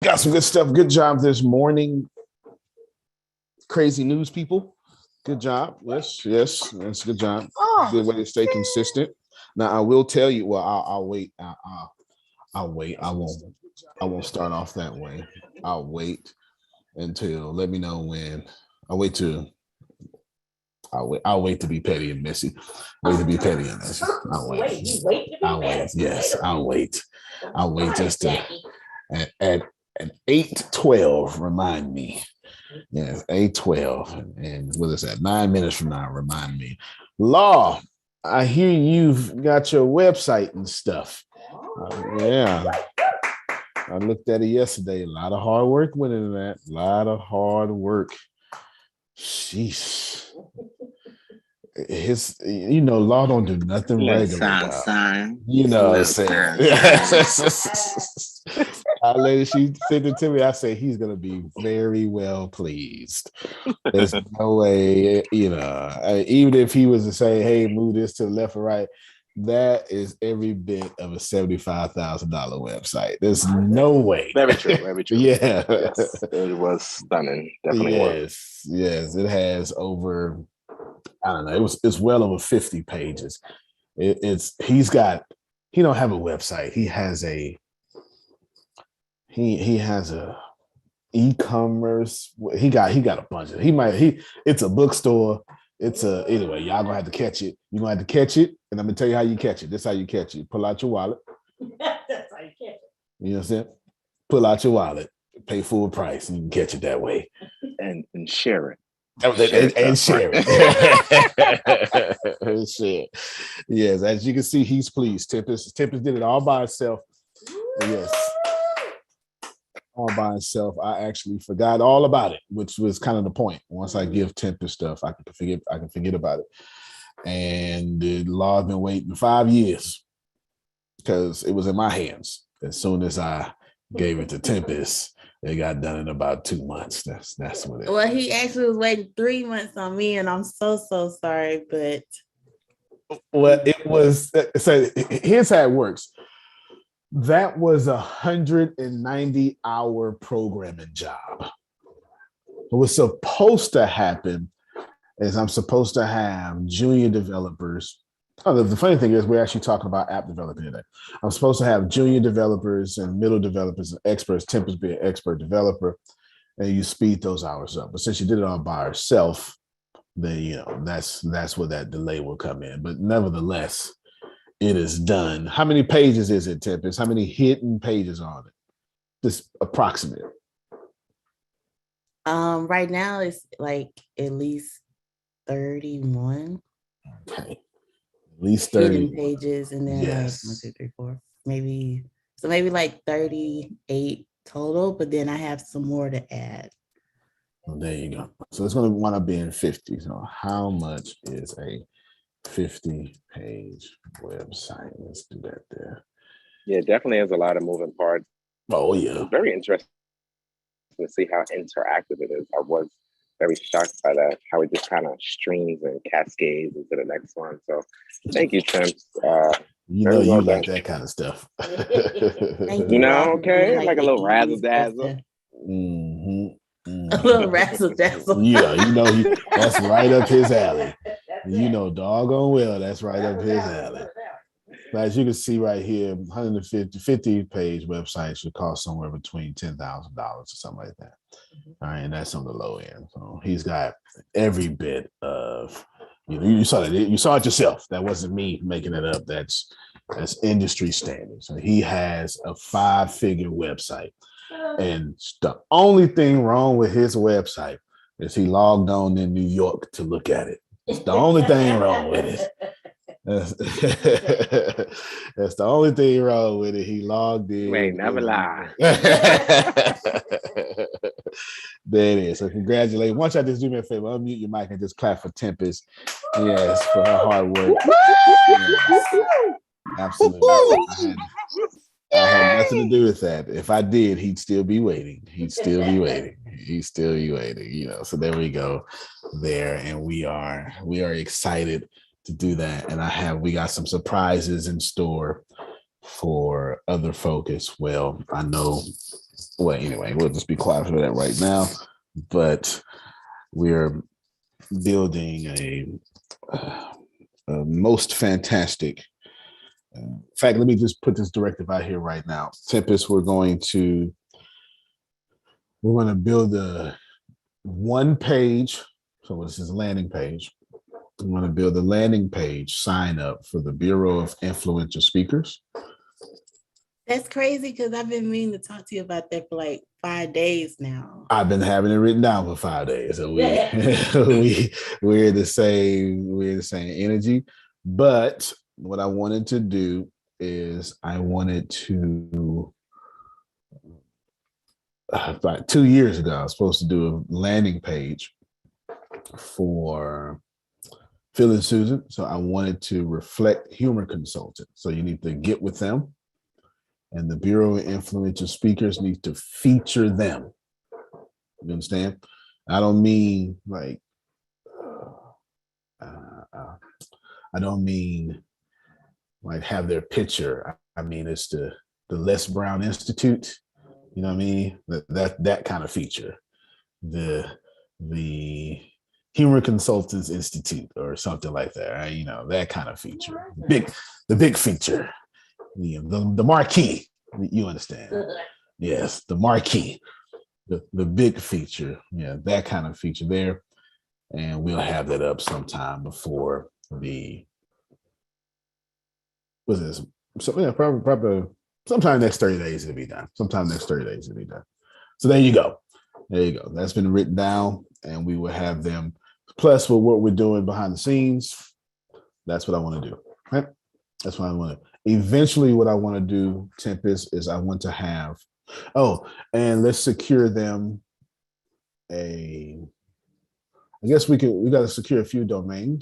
Got some good stuff. Good job this morning. Crazy news, people. Good job. Yes, that's a good job. Good way to stay consistent. Now I will tell you. Well, I'll wait. I'll wait. I won't. I won't start off that way. I'll wait until let me know when. I'll wait to. I'll wait to be petty and messy. Wait to be petty and messy. I'll wait. I'll wait. Yes, I'll wait. I'll wait just to at 8:12. Remind me. Yes, 8:12. And what is that? 9 minutes from now, remind me. Law, I hear you've got your website and stuff. Yeah. I looked at it yesterday. A lot of hard work went into that. A lot of hard work. Sheesh. Law don't do nothing regular. You know what I'm saying? She sent it to me. I say he's gonna be very well pleased. There's no way, even if he was to say, "Hey, move this to the left or right," that is every bit of a $75,000 website. There's no way. Very true. Very true. Yeah, yes, it was stunning. Definitely was. Yes, it has over. I don't know. It's well over 50 pages. He don't have a website. He has a e-commerce. He got a bunch of it's a bookstore. Anyway, y'all gonna have to catch it. You're gonna have to catch it, and I'm gonna tell you how you catch it. This is how you catch it. Pull out your wallet. That's how you catch it. You know what I'm saying? Pull out your wallet, pay full price, and you can catch it that way. And share it. And share it. And share. Yes, as you can see, he's pleased. Tempest did it all by herself. Yes. All by himself. I actually forgot all about it, which was kind of the point. Once I give Tempest stuff, I can forget about it. And the law has been waiting 5 years because it was in my hands. As soon as I gave it to Tempest, it got done in about 2 months. That's what it. Well, he actually was waiting 3 months on me, and I'm so sorry, but it was. So here's how it works. That was 190-hour programming job. What was supposed to happen is I'm supposed to have junior developers. Oh, the funny thing is we're actually talking about app developing today. I'm supposed to have junior developers and middle developers and experts. Tempest be an expert developer, and you speed those hours up. But since you did it all by herself, then that's where that delay will come in. But nevertheless, it is done. How many pages is it, Tempest? How many hidden pages are on it? Just approximate. Right now it's like at least 31. Okay. At least 30 pages, and then yes. Like 1, 2, 3, 4, maybe like 38 total, but then I have some more to add. Well, there you go. So it's going to wind up being 50. So how much is a 50-page website? Let's do that there. Yeah, definitely has a lot of moving parts. Oh yeah, it's very interesting to see how interactive it is. I was very shocked by that, how it just kind of streams and cascades into the next one. So thank you, Tim. You like that kind of stuff. Okay, like a little razzle dazzle. Mm-hmm. A little razzle dazzle. Yeah, that's right up his alley. Doggone well, that's right up his alley. But as you can see right here, 50-page website should cost somewhere between $10,000 or something like that. All right, and that's on the low end. So he's got every bit of, you saw that. You saw it yourself. That wasn't me making it up. That's industry standard. So he has a 5-figure website. And the only thing wrong with his website is he logged on in New York to look at it. It's the only thing wrong with it. That's the only thing wrong with it. He logged in. Wait, never lie. There it is. So congratulations. Once I just do me a favor, unmute your mic and just clap for Tempest. Yes, for her hard work. Yes, absolutely. I had nothing to do with that. If I did, he'd still be waiting. So there we go there. And we are excited to do that. And we got some surprises in store for other folk as well. I know well, anyway, we'll just be quiet for that right now. But we're building a most fantastic. In fact, let me just put this directive out here right now. Tempest, we're going to build a one page. So this is a landing page. We want to build a landing page sign up for the Bureau of Influential Speakers. That's crazy because I've been meaning to talk to you about that for like 5 days now. I've been having it written down for 5 days. So we're the same energy. But what I wanted to do is I wanted to about 2 years ago, I was supposed to do a landing page for Phil and Susan. So I wanted to reflect humor consultant. So you need to get with them. And the Bureau of Influential Speakers needs to feature them. You understand? I don't mean like, I don't mean like have their picture. I mean, it's the Les Brown Institute. You know what I mean? That kind of feature. The Humor Consultants Institute or something like that. Right? You know, that kind of feature. The big feature. The marquee, you understand? Yes, the marquee, the big feature, that kind of feature there, and we'll have that up sometime before probably sometime next 30 days it'll be done. So there you go. That's been written down, and we will have them. Plus, with what we're doing behind the scenes, that's what I want to do. Right? That's what I want to. Eventually, what I want to do, Tempest, is I want to have, and let's secure them I guess we got to secure a few domain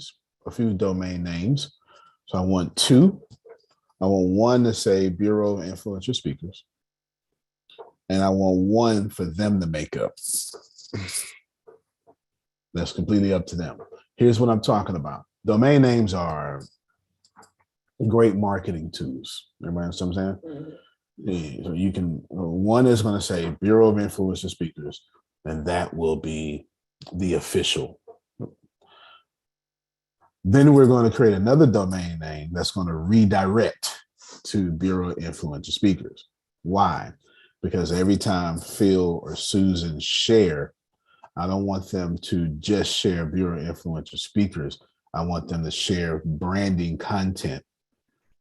names. So I want 2. I want one to say Bureau of Influential Speakers. And I want one for them to make up. That's completely up to them. Here's what I'm talking about. Domain names are great marketing tools. Everybody understand what I'm saying? Yeah, so you can, one is going to say Bureau of Influential Speakers, and that will be the official. Then we're going to create another domain name that's going to redirect to Bureau of Influential Speakers. Why? Because every time Phil or Susan share, I don't want them to just share Bureau of Influential Speakers. I want them to share branding content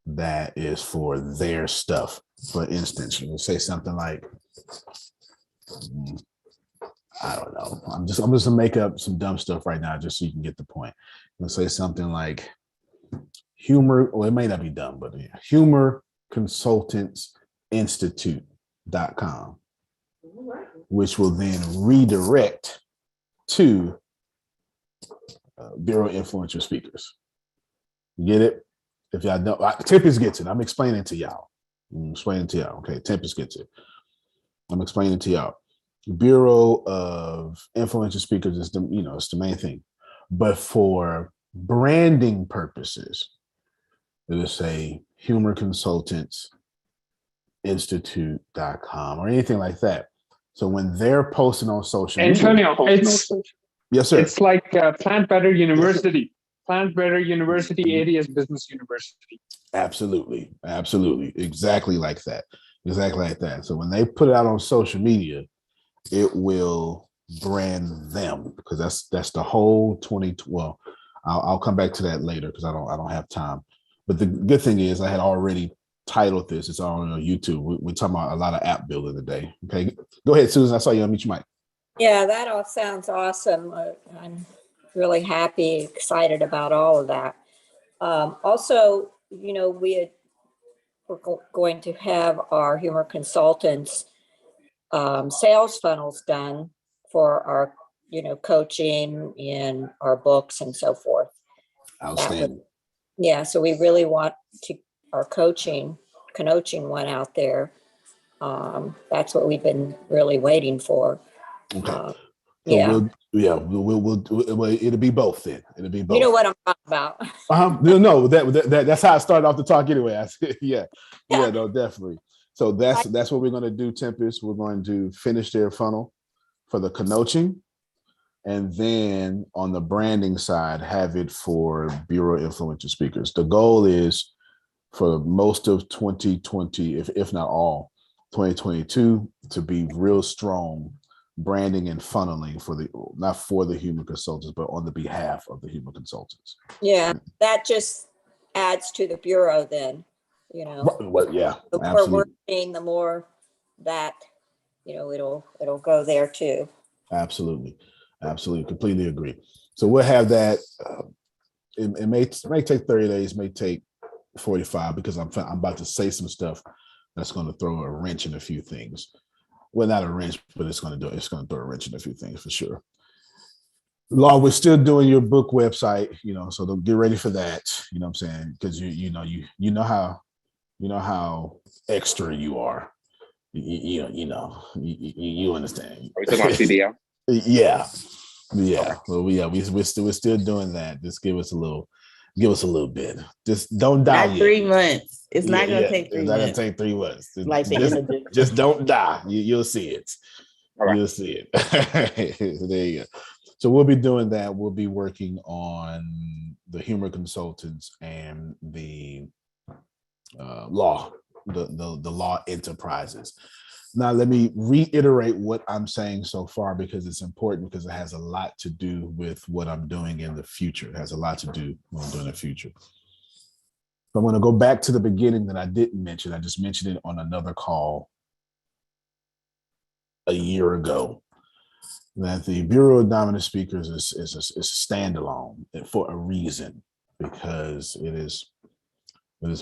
that is for their stuff. For instance, we'll say something like, I don't know. I'm just gonna make up some dumb stuff right now just so you can get the point. We'll say something like humor, well, it may not be dumb, but Humor Consultants Institute.com, which will then redirect to Bureau of Influential Speakers. You get it? If y'all know, Tempest gets it. I'm explaining to y'all. Okay, Tempest gets it. I'm explaining to y'all. Bureau of Influential Speakers is it's the main thing. But for branding purposes, it'll say Humor Consultants Institute.com or anything like that. So when they're posting on social Antonio, media, yes, sir. It's like Plant Better University. Plant Better University, ADS Business University. Absolutely. Exactly like that. So when they put it out on social media, it will brand them, because that's the whole 2012. I'll come back to that later because I don't have time. But the good thing is I had already titled this. It's all on YouTube. We're talking about a lot of app building today. Okay, go ahead, Susan. I saw you unmute your mic. Yeah, that all sounds awesome. I'm really happy, excited about all of that. Also, we're going to have our humor consultants sales funnels done for our, coaching and our books and so forth. Outstanding. So we really want to our coaching one out there. That's what we've been really waiting for. Okay. We'll it'll be both then. It'll be both. You know what I'm talking about. No, that's how I started off the talk anyway. No, definitely. So that's what we're going to do, Tempest. We're going to finish their funnel for the coaching, and then on the branding side, have it for Bureau influential speakers. The goal is for most of 2020, if not all, 2022, to be real strong branding and funneling for not for the human consultants, but on the behalf of the human consultants. Yeah, that just adds to the bureau then, you know. Well, yeah, The more absolutely. working, the more that, you know, it'll go there too. Absolutely. Completely agree. So we'll have that. It may take 30 days, may take 45, because I'm about to say some stuff that's going to throw a wrench in a few things. Well, not a wrench, but it's going to throw a wrench in a few things for sure. Law, we're still doing your book website, so they'll get ready for that. You know what I'm saying? Because you know how extra you are. You understand. Are we talking about CDL? Yeah. Well, we're still doing that. Just give us a little bit. Just don't die. Not 3 months. It's not gonna take 3 It's not gonna months. take 3 months. Like the end of this. Just don't die. You'll see it. All right. You'll see it. There you go. So we'll be doing that. We'll be working on the humor consultants and the law, the law enterprises. Now, let me reiterate what I'm saying so far, because it's important, because it has a lot to do with what I'm doing in the future. It has a lot to do with what I'm doing in the future. I'm going to go back to the beginning that I didn't mention. I just mentioned it on another call a year ago, that the Bureau of Dominant Speakers is a standalone for a reason, because it is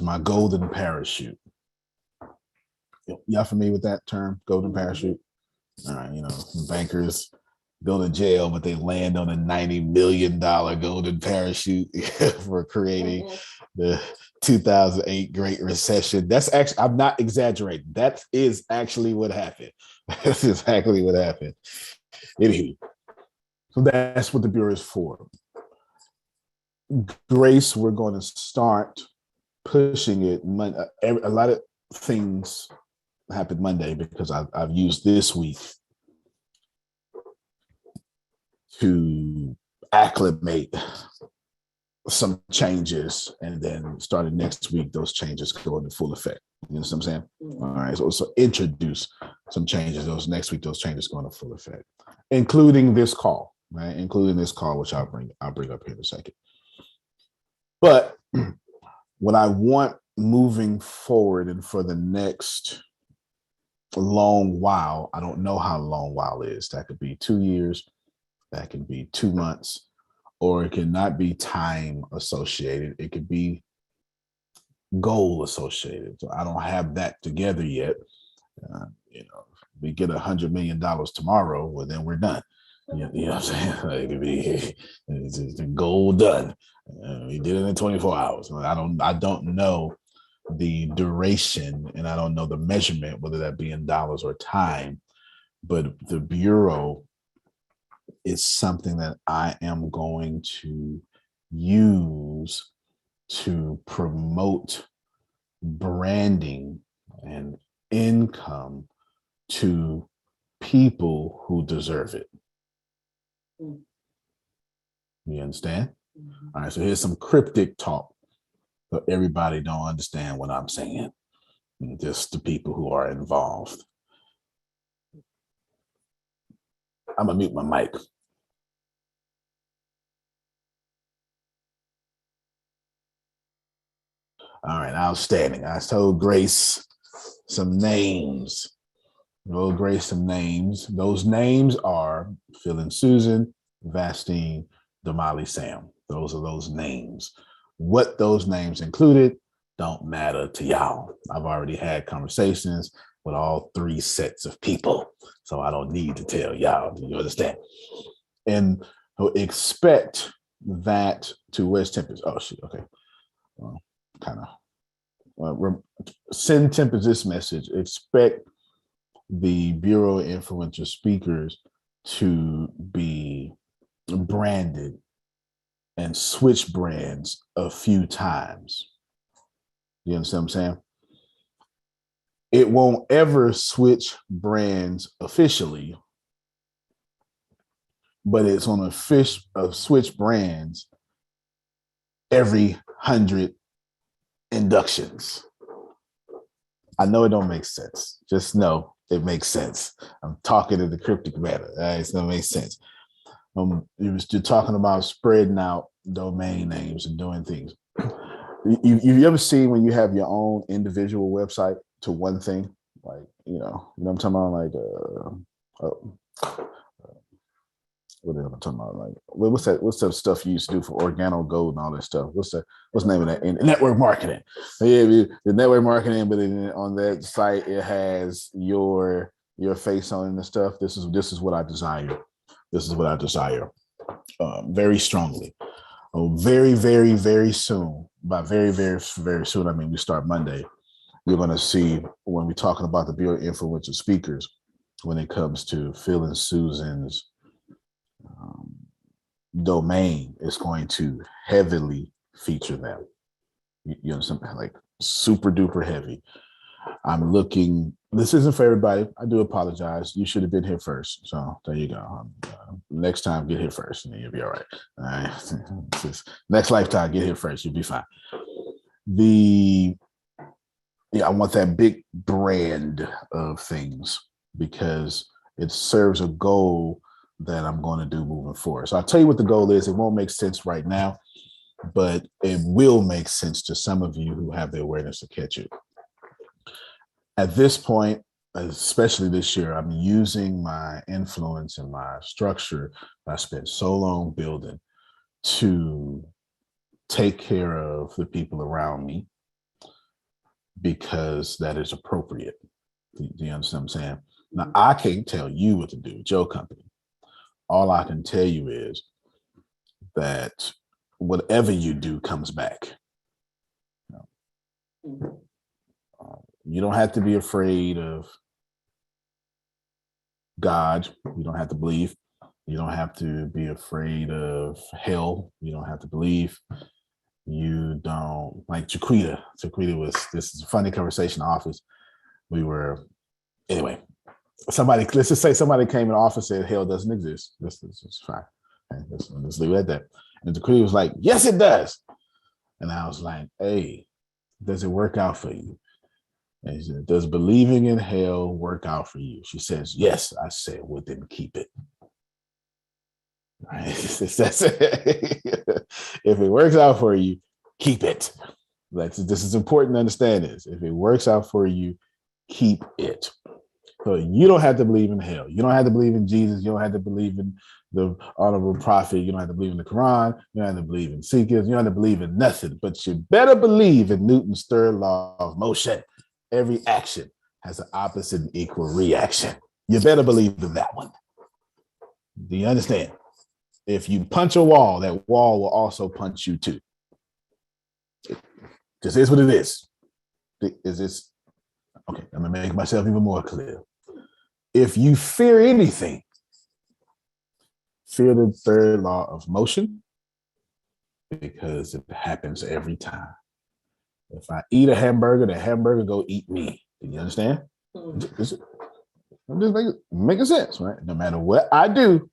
my golden parachute. Y'all familiar with that term, golden parachute? All right, bankers go to jail, but they land on a $90 million golden parachute for creating the 2008 Great Recession. That's actually, I'm not exaggerating. That is actually what happened. That's exactly what happened. Anywho, so that's what the Bureau is for. Grace, we're going to start pushing it. A lot of things happened Monday, because I've used this week to acclimate some changes, and then starting next week, those changes go into full effect. You know what I'm saying? All right. So introduce some changes. Those next week, those changes go into full effect, including this call, right? Including this call, which I'll bring up here in a second. But what I want moving forward, and for the next long while, I don't know how long while is. That could be 2 years, that can be 2 months, or it cannot be time associated. It could be goal associated. So I don't have that together yet. We get $100 million tomorrow, well, then we're done. You know what I'm saying? It could be it's the goal done. We did it in 24 hours. I don't know the duration, and I don't know the measurement, whether that be in dollars or time, but the Bureau is something that I am going to use to promote branding and income to people who deserve it. You understand? All right, so here's some cryptic talk, so everybody don't understand what I'm saying, just the people who are involved. I'm gonna mute my mic. All right, outstanding. I told Grace some names. Those names are Phil and Susan, Vastine, Damali, Sam. Those are those names. What those names included don't matter to y'all. I've already had conversations with all 3 sets of people, so I don't need to tell y'all. You understand? And expect that to, where's Tempest? Oh, shit. Okay. Well, send Tempest this message. Expect the Bureau of Influential Speakers to be branded and switch brands a few times. You understand what I'm saying? it won't ever switch brands officially, but it's on a switch brands every 100 inductions. I know it don't make sense. Just know it makes sense. I'm talking in the cryptic manner. It's gonna make sense. You're talking about spreading out domain names and doing things. You ever seen when you have your own individual website to one thing? Like, you know what I'm talking about? Like, what am I talking about? Like, what's that stuff you used to do for Organo Gold and all that stuff? What's the name of that? In network marketing. Yeah, the network marketing, but on that site it has your face on the stuff. This is what I desire. This is what I desire, very strongly. Very, very, very soon. By very, very, very soon, I mean we start Monday. You're going to see when we're talking about the Bureau of Influential Speakers, when it comes to Phil and Susan's domain, is going to heavily feature them. You understand? Like super duper heavy. I'm looking. This isn't for everybody. I do apologize. You should have been here first. So there you go. Next time, get here first, and then you'll be all right. All right. Next lifetime, get here first. You'll be fine. I want that big brand of things because it serves a goal that I'm going to do moving forward. So I'll tell you what the goal is. It won't make sense right now, but it will make sense to some of you who have the awareness to catch it. At this point, especially this year, I'm using my influence and my structure I spent so long building to take care of the people around me because that is appropriate. Do you understand what I'm saying? Now, I can't tell you what to do with your company. All I can tell you is that whatever you do comes back. You don't have to be afraid of God. You don't have to believe. You don't have to be afraid of hell. You don't have to believe. You don't, like Jaquita. This is a funny conversation in the office. Anyway, let's just say somebody came in the office and said hell doesn't exist. This is fine. Okay, let's leave it at that. And Jaquita was like, yes, it does. And I was like, hey, does it work out for you? And she said, does believing in hell work out for you? She says, yes. I said, well, then keep it. Right? If it works out for you, keep it. This is important to understand this. If it works out for you, keep it. So you don't have to believe in hell. You don't have to believe in Jesus. You don't have to believe in the honorable prophet. You don't have to believe in the Quran. You don't have to believe in Sikhs. You don't have to believe in nothing. But you better believe in Newton's third law of motion. Every action has an opposite and equal reaction. You better believe in that one. Do you understand? If you punch a wall, that wall will also punch you too. This is what it is. Is this okay? I'm gonna make myself even more clear. If you fear anything, fear the third law of motion, because it happens every time. If I eat a hamburger, the hamburger go eat me. Do you understand? I'm just making sense, right? No matter what I do,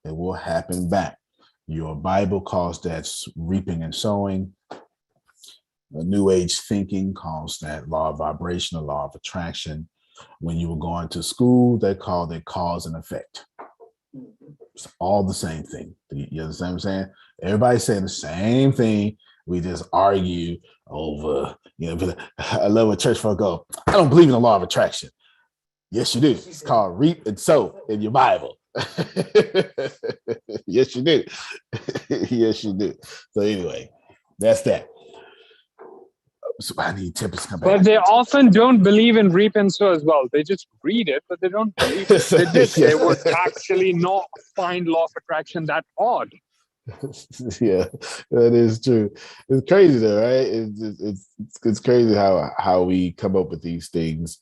it will happen back. Your Bible calls that reaping and sowing. The New Age thinking calls that law of vibration, the law of attraction. When you were going to school, they called it cause and effect. It's all the same thing. You understand what I'm saying? Everybody's saying the same thing. We just argue over, but I love when church folk go, I don't believe in the law of attraction. Yes, you do. It's called reap and sow in your Bible. Yes, you do. Yes, you do. So anyway, that's that. So I need Tempest to come back. But they often don't believe in reap and sow as well. They just read it, but they don't believe it. They would actually not find law of attraction that odd. Yeah, that is true. It's crazy though, right? It's crazy how we come up with these things.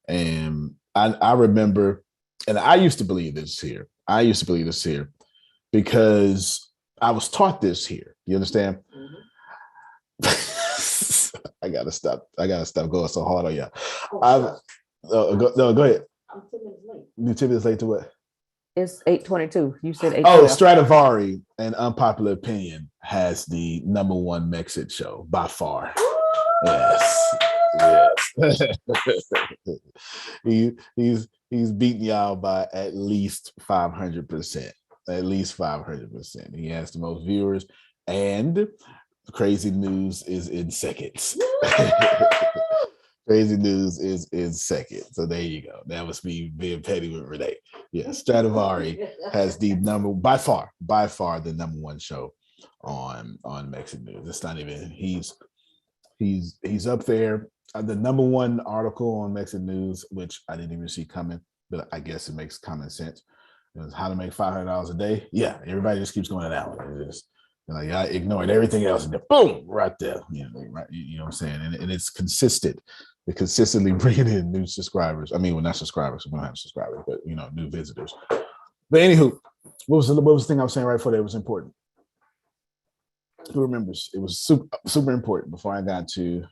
And I remember, and I used to believe this here. Because I was taught this here. You understand? Mm-hmm. I gotta stop going so hard on y'all. Go ahead. I'm 10 minutes late. You 10 minutes late to what? It's 8:22. You said 8:12. Oh, Stradivari, an unpopular opinion, has the #1 Mexit show by far. Yes. He's beating y'all by at least 500%. At least 500%. He has the most viewers, and Crazy News is in seconds. Crazy News is in second. So there you go. That was me being petty with Renee. Yeah, Stradivari has the by far the #1 show on Mexican News. It's not even he's up there. The #1 article on Mexican News, which I didn't even see coming, but I guess it makes common sense. It was how to make $500 a day. Yeah, everybody just keeps going down. I ignored everything else, and then boom, right there. You know what I'm saying? And it's consistent. They're consistently bringing in new subscribers. I mean, well, not subscribers. We don't have subscribers, but new visitors. But anywho, what was the thing I was saying right before that was important? Who remembers? It was super important before I got to.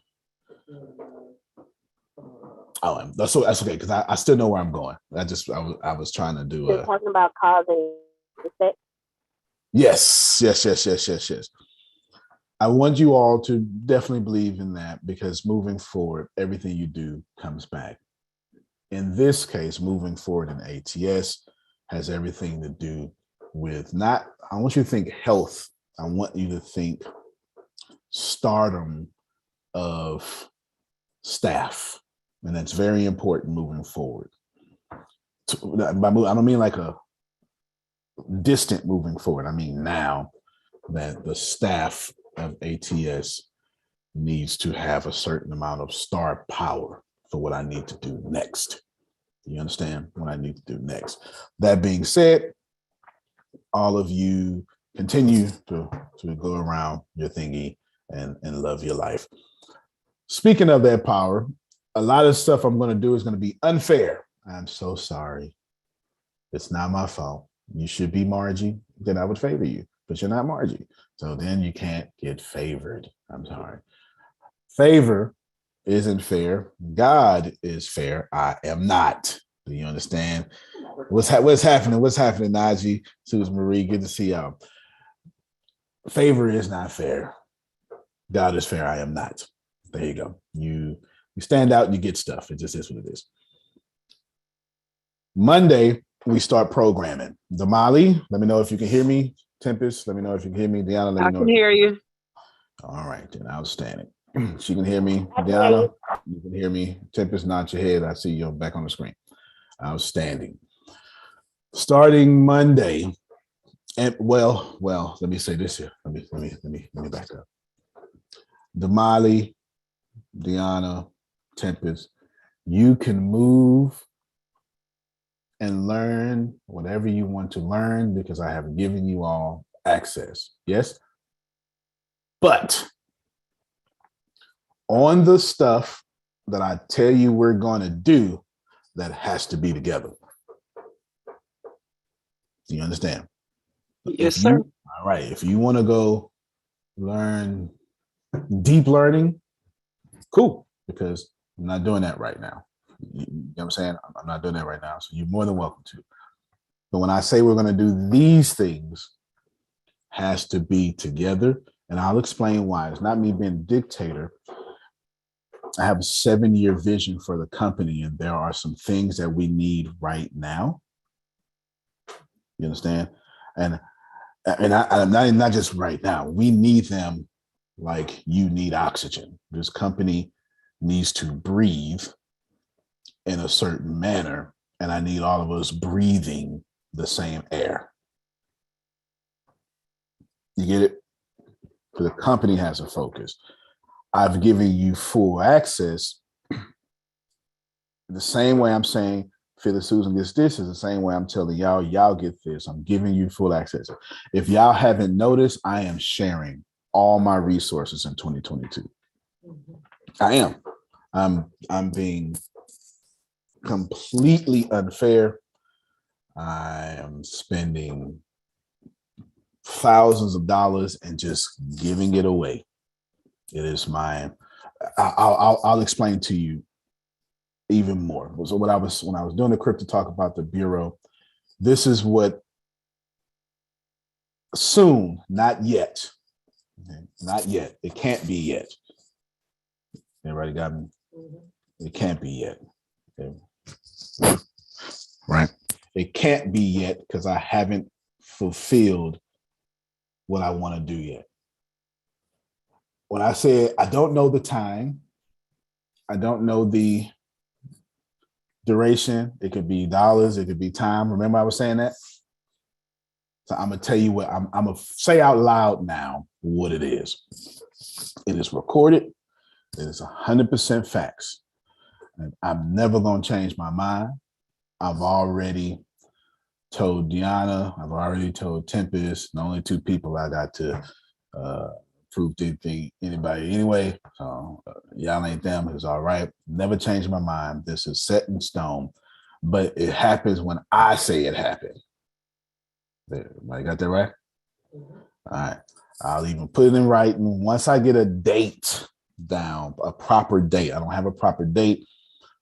Oh, that's okay because I still know where I'm going. I was trying to do. You're talking about cause and effect. Yes. I want you all to definitely believe in that because moving forward, everything you do comes back. In this case, moving forward in ATS has everything to do with I want you to think health. I want you to think stardom of staff. And that's very important moving forward. I don't mean like a distant moving forward. I mean now that the staff of ATS needs to have a certain amount of star power for what I need to do next. You understand what I need to do next? That being said, all of you continue to go around your thingy and love your life. Speaking of that power, a lot of stuff I'm going to do is going to be unfair. I'm so sorry. It's not my fault. You should be Margie, then I would favor you, but you're not Margie. So then you can't get favored. I'm sorry. Favor isn't fair. God is fair. I am not. Do you understand? What's happening? What's happening, Najee? Susan Marie, good to see y'all. Favor is not fair. God is fair. I am not. There you go. You stand out and you get stuff. It just is what it is. Monday, we start programming. Damali, let me know if you can hear me. Tempest, let me know if you can hear me. Deanna, let me know. I can hear you. All right, then outstanding. She can hear me. Deanna, you can hear me. Tempest, nod your head. I see you back on the screen. Outstanding. Starting Monday, and well, let me say this here. Let me back up. Damali, Deanna, Tempest, you can move and learn whatever you want to learn because I have given you all access. Yes? But on the stuff that I tell you we're going to do, that has to be together. Do you understand? Yes, sir. All right. If you want to go learn deep learning, cool, because I'm not doing that right now. You know what I'm saying? I'm not doing that right now. So you're more than welcome to. But when I say we're going to do these things, has to be together. And I'll explain why. It's not me being a dictator. I have a 7-year vision for the company, and there are some things that we need right now. You understand? And I'm not just right now. We need them like you need oxygen. This company needs to breathe in a certain manner, and I need all of us breathing the same air. You get it? So the company has a focus. I've given you full access. The same way I'm saying Phyllis Susan gets this is the same way I'm telling y'all get this. I'm giving you full access. If y'all haven't noticed, I am sharing all my resources in 2022. I am. I'm being completely unfair. I am spending thousands of dollars and just giving it away. It is mine. I'll explain to you even more. So when I was doing the crypto talk about the Bureau, this is what soon, not yet. Okay, not yet. It can't be yet. Everybody got me? It can't be yet. Okay. Right. It can't be yet because I haven't fulfilled what I want to do yet. When I say I don't know the time, I don't know the duration. It could be dollars, it could be time. Remember I was saying that? So I'm gonna tell you what I'm gonna say out loud now what it is. It is recorded. It is 100% facts. And I'm never gonna change my mind. I've already told Deanna, I've already told Tempest, the only two people I got to prove to anybody anyway. So y'all ain't them, it's all right. Never change my mind. This is set in stone, but it happens when I say it happened. Everybody got that right? All right. I'll even put it in writing. Once I get a date down, a proper date. I don't have a proper date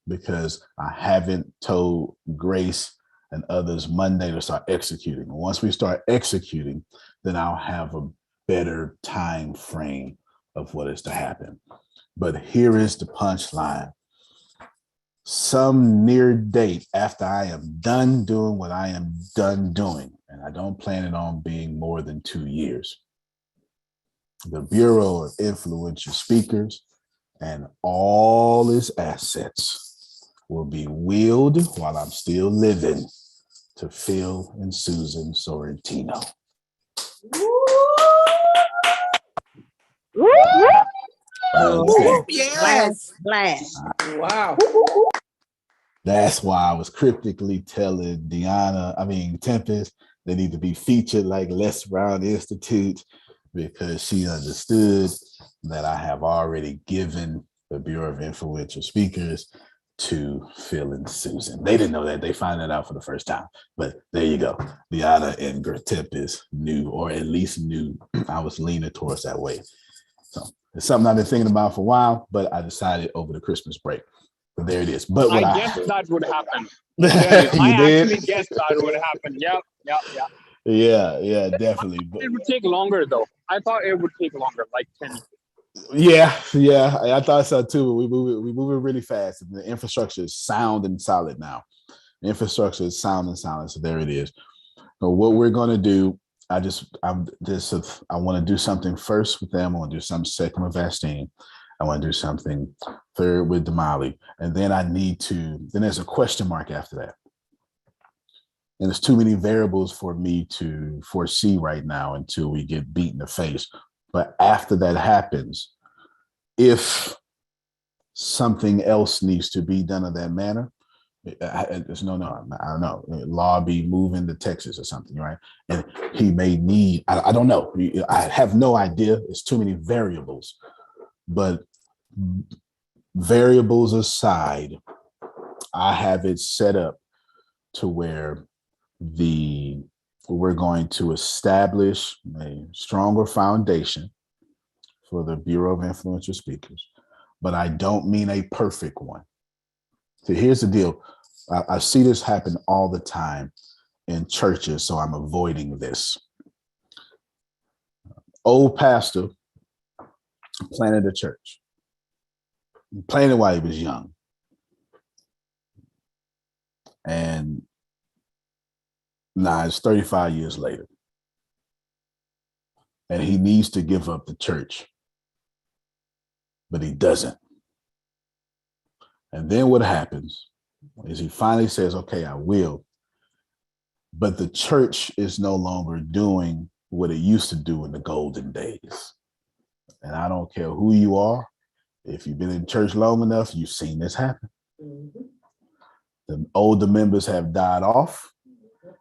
because I haven't told Grace and others Monday to start executing. Once we start executing, then I'll have a better time frame of what is to happen. But here is the punchline. Some near date after I am done doing what I am done doing, and I don't plan it on being more than 2 years, the Bureau of Influential Speakers and all its assets will be willed while I'm still living to Phil and Susan Sorrentino. Yes. Blast. Wow. That's why I was cryptically telling Tempest, they need to be featured like Les Brown Institute, because she understood that I have already given the Bureau of Influential Speakers to Phil and Susan. They didn't know that. They found that out for the first time. But there you go. Deanna and Tempest knew, or at least knew I was leaning towards that way. So it's something I've been thinking about for a while, but I decided over the Christmas break. But there it is. But I guessed that would happen. You I did? actually guessed that would happen. Yeah. Yeah, definitely. It would take longer though. I thought it would take longer, like 10 years. Yeah, I thought so too. We moving really fast. The infrastructure is sound and solid now. The infrastructure is sound and solid. So there it is. So what we're gonna do, I want to do something first with them. I want to do something second with Vastine. I want to do something third with Damali, and then then there's a question mark after that. And there's too many variables for me to foresee right now until we get beat in the face. But after that happens, if something else needs to be done in that manner, there's I don't know. Law be moving to Texas or something, right? And he may need, I don't know. I have no idea. It's too many variables. But variables aside, I have it set up to where we're going to establish a stronger foundation for the Bureau of Influential Speakers, but I don't mean a perfect one. So here's the deal. I see this happen all the time in churches, so I'm avoiding this. Old pastor planted a church. He planted while he was young. And now it's 35 years later. And he needs to give up the church, but he doesn't. And then what happens is he finally says, okay, I will. But the church is no longer doing what it used to do in the golden days. And I don't care who you are. If you've been in church long enough, you've seen this happen. Mm-hmm. The older members have died off,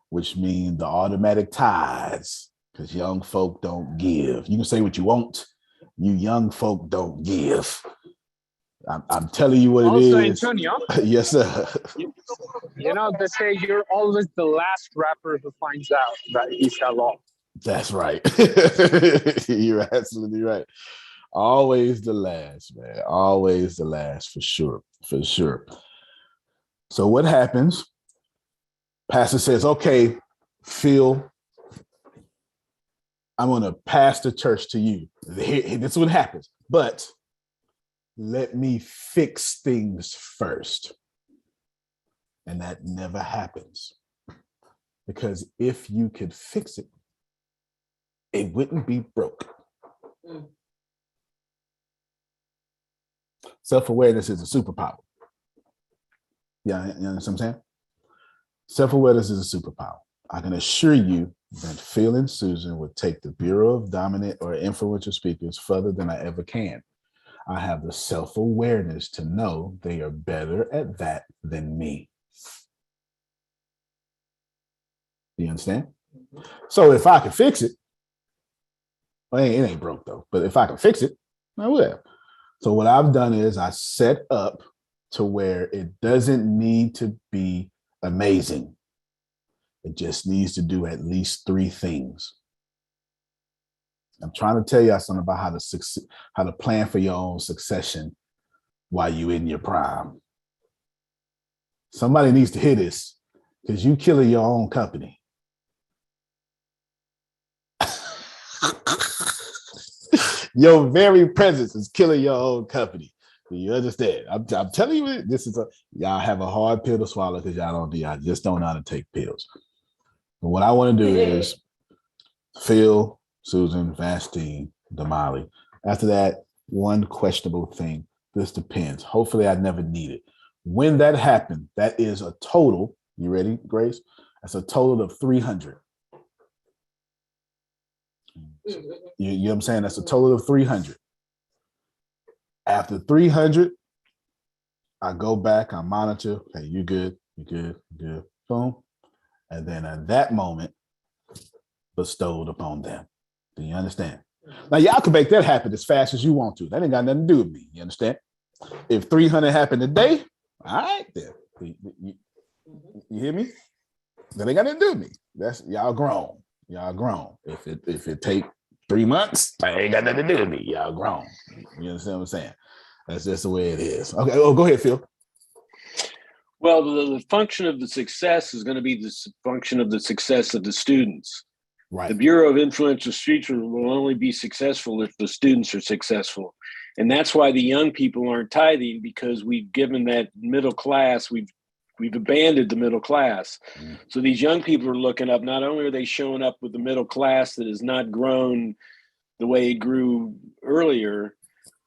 which means the automatic tithes, because young folk don't give. You can say what you want. You young folk don't give. I'm telling you what it is. Also, Antonio. Yes, sir. You know, they say you're always the last rapper who finds out that he fell off. That's right. You're absolutely right. Always the last, man. Always the last, for sure. For sure. So what happens? Pastor says, okay, Phil, I'm going to pass the church to you. This is what happens. But let me fix things first. And that never happens. Because if you could fix it, it wouldn't be broke. Self-awareness is a superpower. Yeah, you understand what I'm saying? Self-awareness is a superpower. I can assure you that Phil and Susan would take the Bureau of Dominant or Influential Speakers further than I ever can. I have the self-awareness to know they are better at that than me. You understand? So if I can fix it, well, it ain't broke though, but if I can fix it, I will. So what I've done is I set up to where it doesn't need to be amazing. It just needs to do at least 3 things. I'm trying to tell you something about how to plan for your own succession while you're in your prime. Somebody needs to hear this because you killing your own company. Your very presence is killing your own company. Do you understand? I'm telling you, y'all have a hard pill to swallow because y'all just don't know how to take pills. But what I want to do is Phil, Susan, Vastine, Damali. After that, one questionable thing. This depends. Hopefully I never need it. When that happened, that is a total. You ready, Grace? That's a total of 300. You know what I'm saying? That's a total of 300. After 300, I go back, I monitor. Hey, you good? You good? You good? Boom. And then at that moment, bestowed upon them. Do you understand? Now, y'all can make that happen as fast as you want to. That ain't got nothing to do with me. You understand? If 300 happened today, all right, then. You hear me? That ain't got nothing to do with me. That's y'all grown. Y'all grown. If it take 3 months, that ain't got nothing to do with me. Y'all grown. You understand what I'm saying? That's just the way it is. Okay. Oh, go ahead, Phil. Well, the function of the success is going to be the function of the success of the students. Right. The Bureau of Influential Speakers will only be successful if the students are successful. And that's why the young people aren't tithing, because we've given that middle class, we've abandoned the middle class. So these young people are looking up. Not only are they showing up with the middle class that has not grown the way it grew earlier,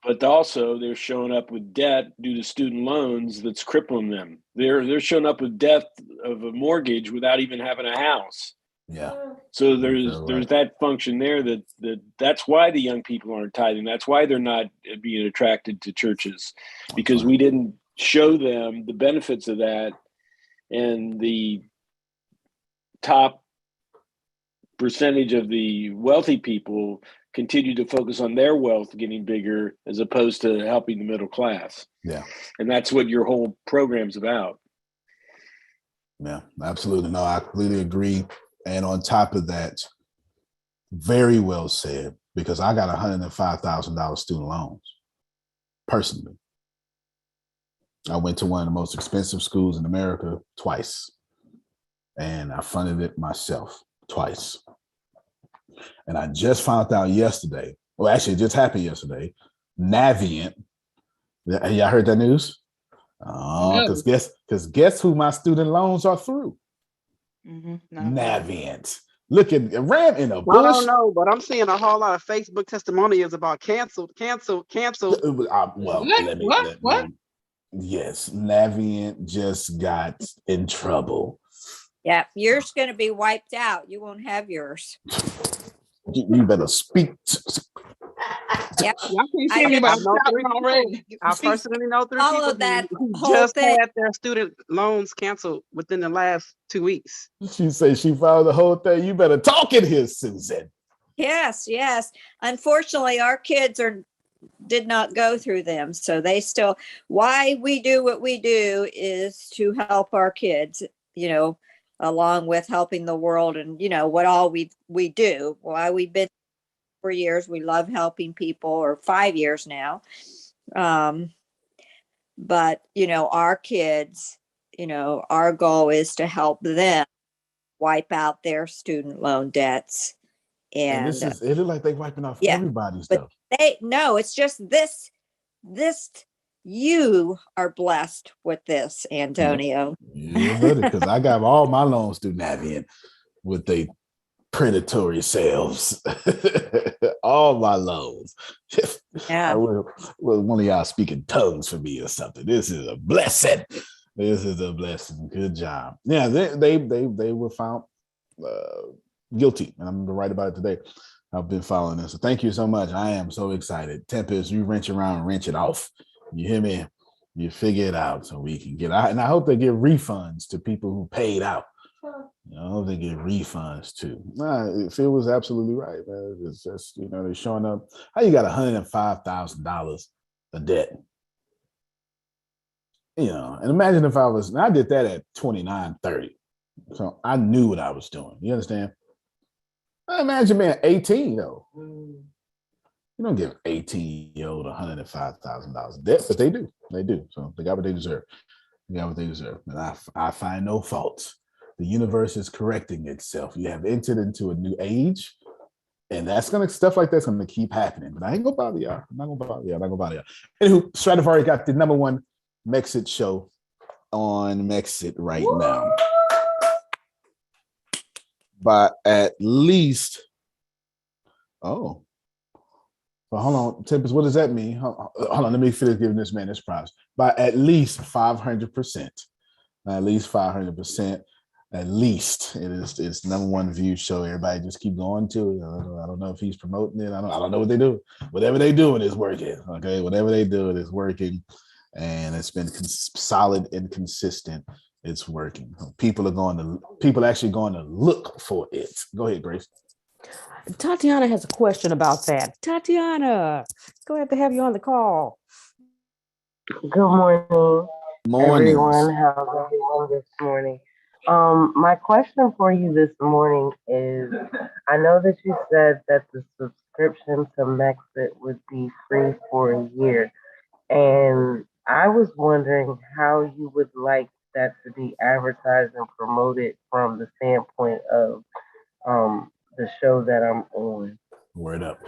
but also they're showing up with debt due to student loans that's crippling them. They're showing up with debt of a mortgage without even having a house. Yeah. So there's that function there that's why the young people aren't tithing. That's why they're not being attracted to churches, because we didn't show them the benefits of that. And the top percentage of the wealthy people continue to focus on their wealth getting bigger as opposed to helping the middle class. Yeah. And that's what your whole program's about. Yeah, absolutely. No, I completely agree. And on top of that, very well said, because I got $105,000 student loans personally. I went to one of the most expensive schools in America twice, and I funded it myself twice. And I just found out yesterday, well, actually it just happened yesterday, Navient, y'all heard that news? Oh, because guess who my student loans are through? Navient. Look at Ram in a bush. I don't know, but I'm seeing a whole lot of Facebook testimonials about canceled. Well, what? Yes, Navient just got in trouble. Yeah, yours going to be wiped out. You won't have yours. You better speak. Yep. I personally know 3 Follow people that who whole just thing. had their student loans canceled within the last 2 weeks. She said she followed the whole thing. You better talk in here, Susan. Yes. Unfortunately, our kids did not go through them. So they still, why we do what we do is to help our kids, along with helping the world and, what all we do. Why we've been for years. We love helping people, or 5 years now. But, our kids our goal is to help them wipe out their student loan debts. And And it looks like they're wiping off yeah, everybody's but stuff. no, it's just this, you are blessed with this, Antonio. Yeah, buddy, because I got all my loans through Navient with they predatory sales. All my loans. Yeah. Well, one of y'all speaking tongues for me or something. This is a blessing. This is a blessing. Good job. Yeah, they were found guilty, and I'm going to write about it today. I've been following this. So thank you so much. I am so excited. Tempest, you wrench around and wrench it off. You hear me? You figure it out so we can get out. And I hope they give refunds to people who paid out. I hope they get refunds too. Phil was absolutely right, man. It's just, they're showing up. How you got $105,000 of debt? And imagine if I did that at 29, 30. So I knew what I was doing. You understand? I imagine being 18 though. You don't give 18-year-old $105,000 debt, but they do. They do. So they got what they deserve. They got what they deserve. And I find no faults. The universe is correcting itself. You have entered into a new age, and stuff like that's gonna keep happening. But I ain't gonna bother y'all. I'm not gonna bother y'all. Anywho, Stradivari got the #1 Mexit show on Mexit right now. By at least, well, hold on, Tempest, what does that mean? Hold on, let me finish giving this man this prize. By at least 500%. At least 500%. At least it's #1 view show. Everybody just keep going to it. I don't know if he's promoting it. I don't know what they do. Whatever they doing is working. Okay, whatever they do, it is working, and it's been solid and consistent. It's working. People actually going to look for it. Go ahead, Grace. Tatiana has a question about that. Tatiana, glad to have you on the call. Good morning, Morning. everyone. How's everyone this morning? My question for you this morning is, I know that you said that the subscription to Mexit would be free for a year, and I was wondering how you would like that to be advertised and promoted from the standpoint of the show that I'm on. Word up.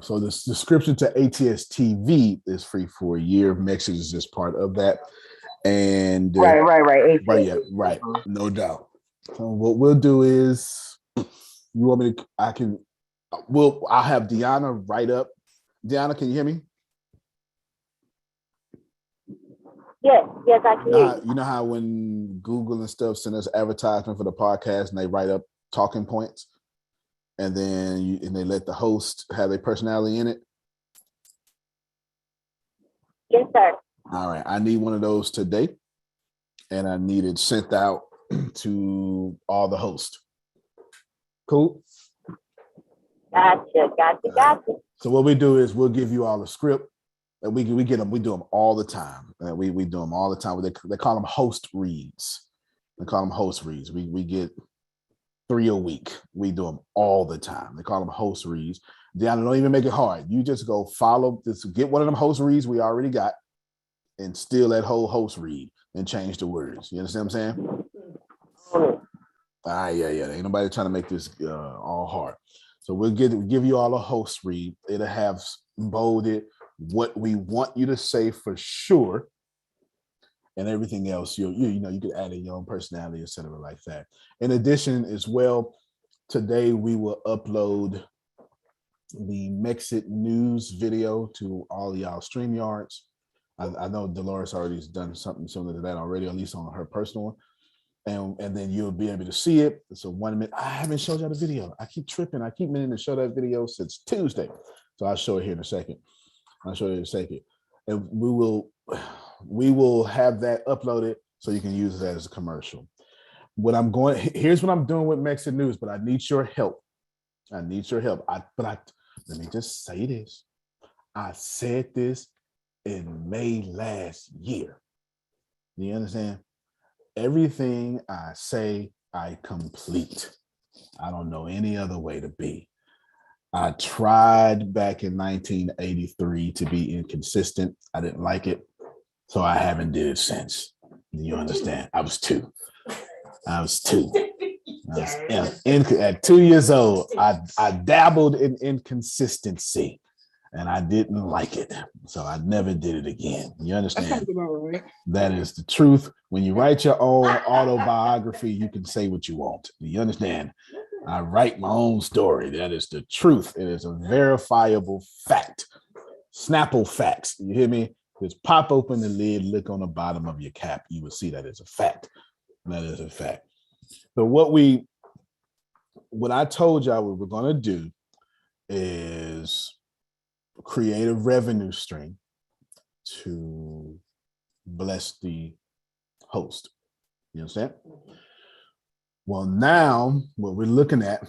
So the subscription to ATS TV is free for a year. Mexit is just part of that. And Right. Right. No doubt. So what we'll do is, you want me to? I'll have Deanna write up. Deanna, can you hear me? Yes, I can hear you. You know how when Google and stuff send us advertisement for the podcast and they write up talking points, and then they let the host have their personality in it? Yes, sir. All right, I need one of those today, and I need it sent out to all the hosts. Cool? Gotcha. So what we do is we'll give you all the script, and we do them all the time. We do them all the time. They call them host reads. We get 3 a week. We do them all the time. They call them host reads. Deanna, don't even make it hard. You just go follow this, get one of them host reads we already got, and steal that whole host read and change the words. You understand what I'm saying? Yeah. Ain't nobody trying to make this all hard. So we'll give you all a host read. It'll have bolded what we want you to say for sure, and everything else you could add in your own personality, etc., like that. In addition, as well, today we will upload the Mexit News video to all y'all StreamYards. I know Dolores already has done something similar to that already, at least on her personal one. And then you'll be able to see it. It's a 1 minute. I haven't showed y'all the video. I keep tripping. I keep meaning to show that video since Tuesday. So I'll show it here in a second. And we will have that uploaded so you can use it as a commercial. Here's what I'm doing with Mexit News, but I need your help. Let me just say this. I said this in May last year. Do you understand? Everything I say, I complete. I don't know any other way to be. I tried back in 1983 to be inconsistent. I didn't like it, so I haven't did it since. You understand? I was two. At 2 years old, I dabbled in inconsistency and I didn't like it. So I never did it again. You That understand? sounds about right. That is the truth. When you write your own autobiography, you can say what you want. You understand? I write my own story. That is the truth. It is a verifiable fact. Snapple facts. You hear me? Just pop open the lid, look on the bottom of your cap. You will see that is a fact. That is a fact. So what I told y'all we were going to do is create a revenue stream to bless the host. You understand? Well, now what we're looking at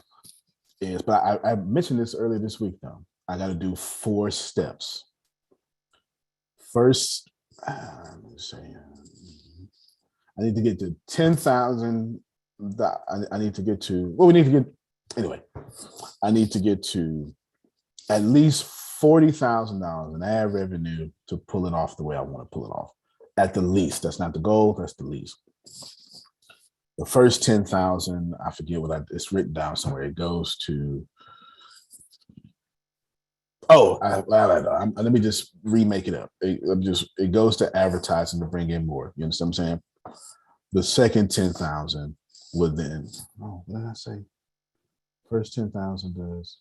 is, but I mentioned this earlier this week though. I got to do 4 steps. First, let me say, I need to get to 10,000. I need to get to, well, we need to get, anyway, I need to get to at least $40,000 in ad revenue to pull it off the way I want to pull it off. At the least, that's not the goal, that's the least. The first 10,000, I forget it's written down somewhere. It goes to, let me just remake it up. It goes to advertising to bring in more. You understand what I'm saying? The second 10,000 would then, what did I say? First 10,000 does.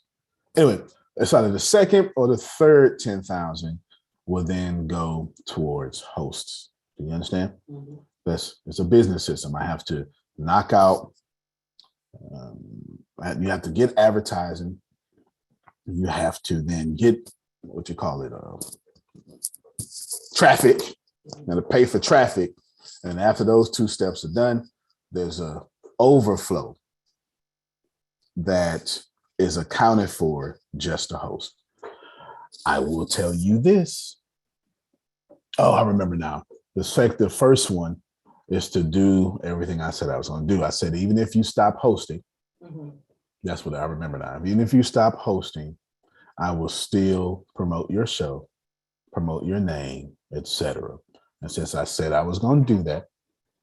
Anyway, it's either the second or the third 10,000 will then go towards hosts. Do you understand? Mm-hmm. It's a business system. I have to knock out, you have to get advertising. You have to then get what you call it, traffic, and to pay for traffic. And after those 2 steps are done, there's a overflow that is accounted for just the host. I will tell you this. Oh, I remember now. The first one is to do everything I said I was going to do. I said, even if you stop hosting, that's what I remember now. Even if you stop hosting, I will still promote your show, promote your name, etc. And since I said I was going to do that,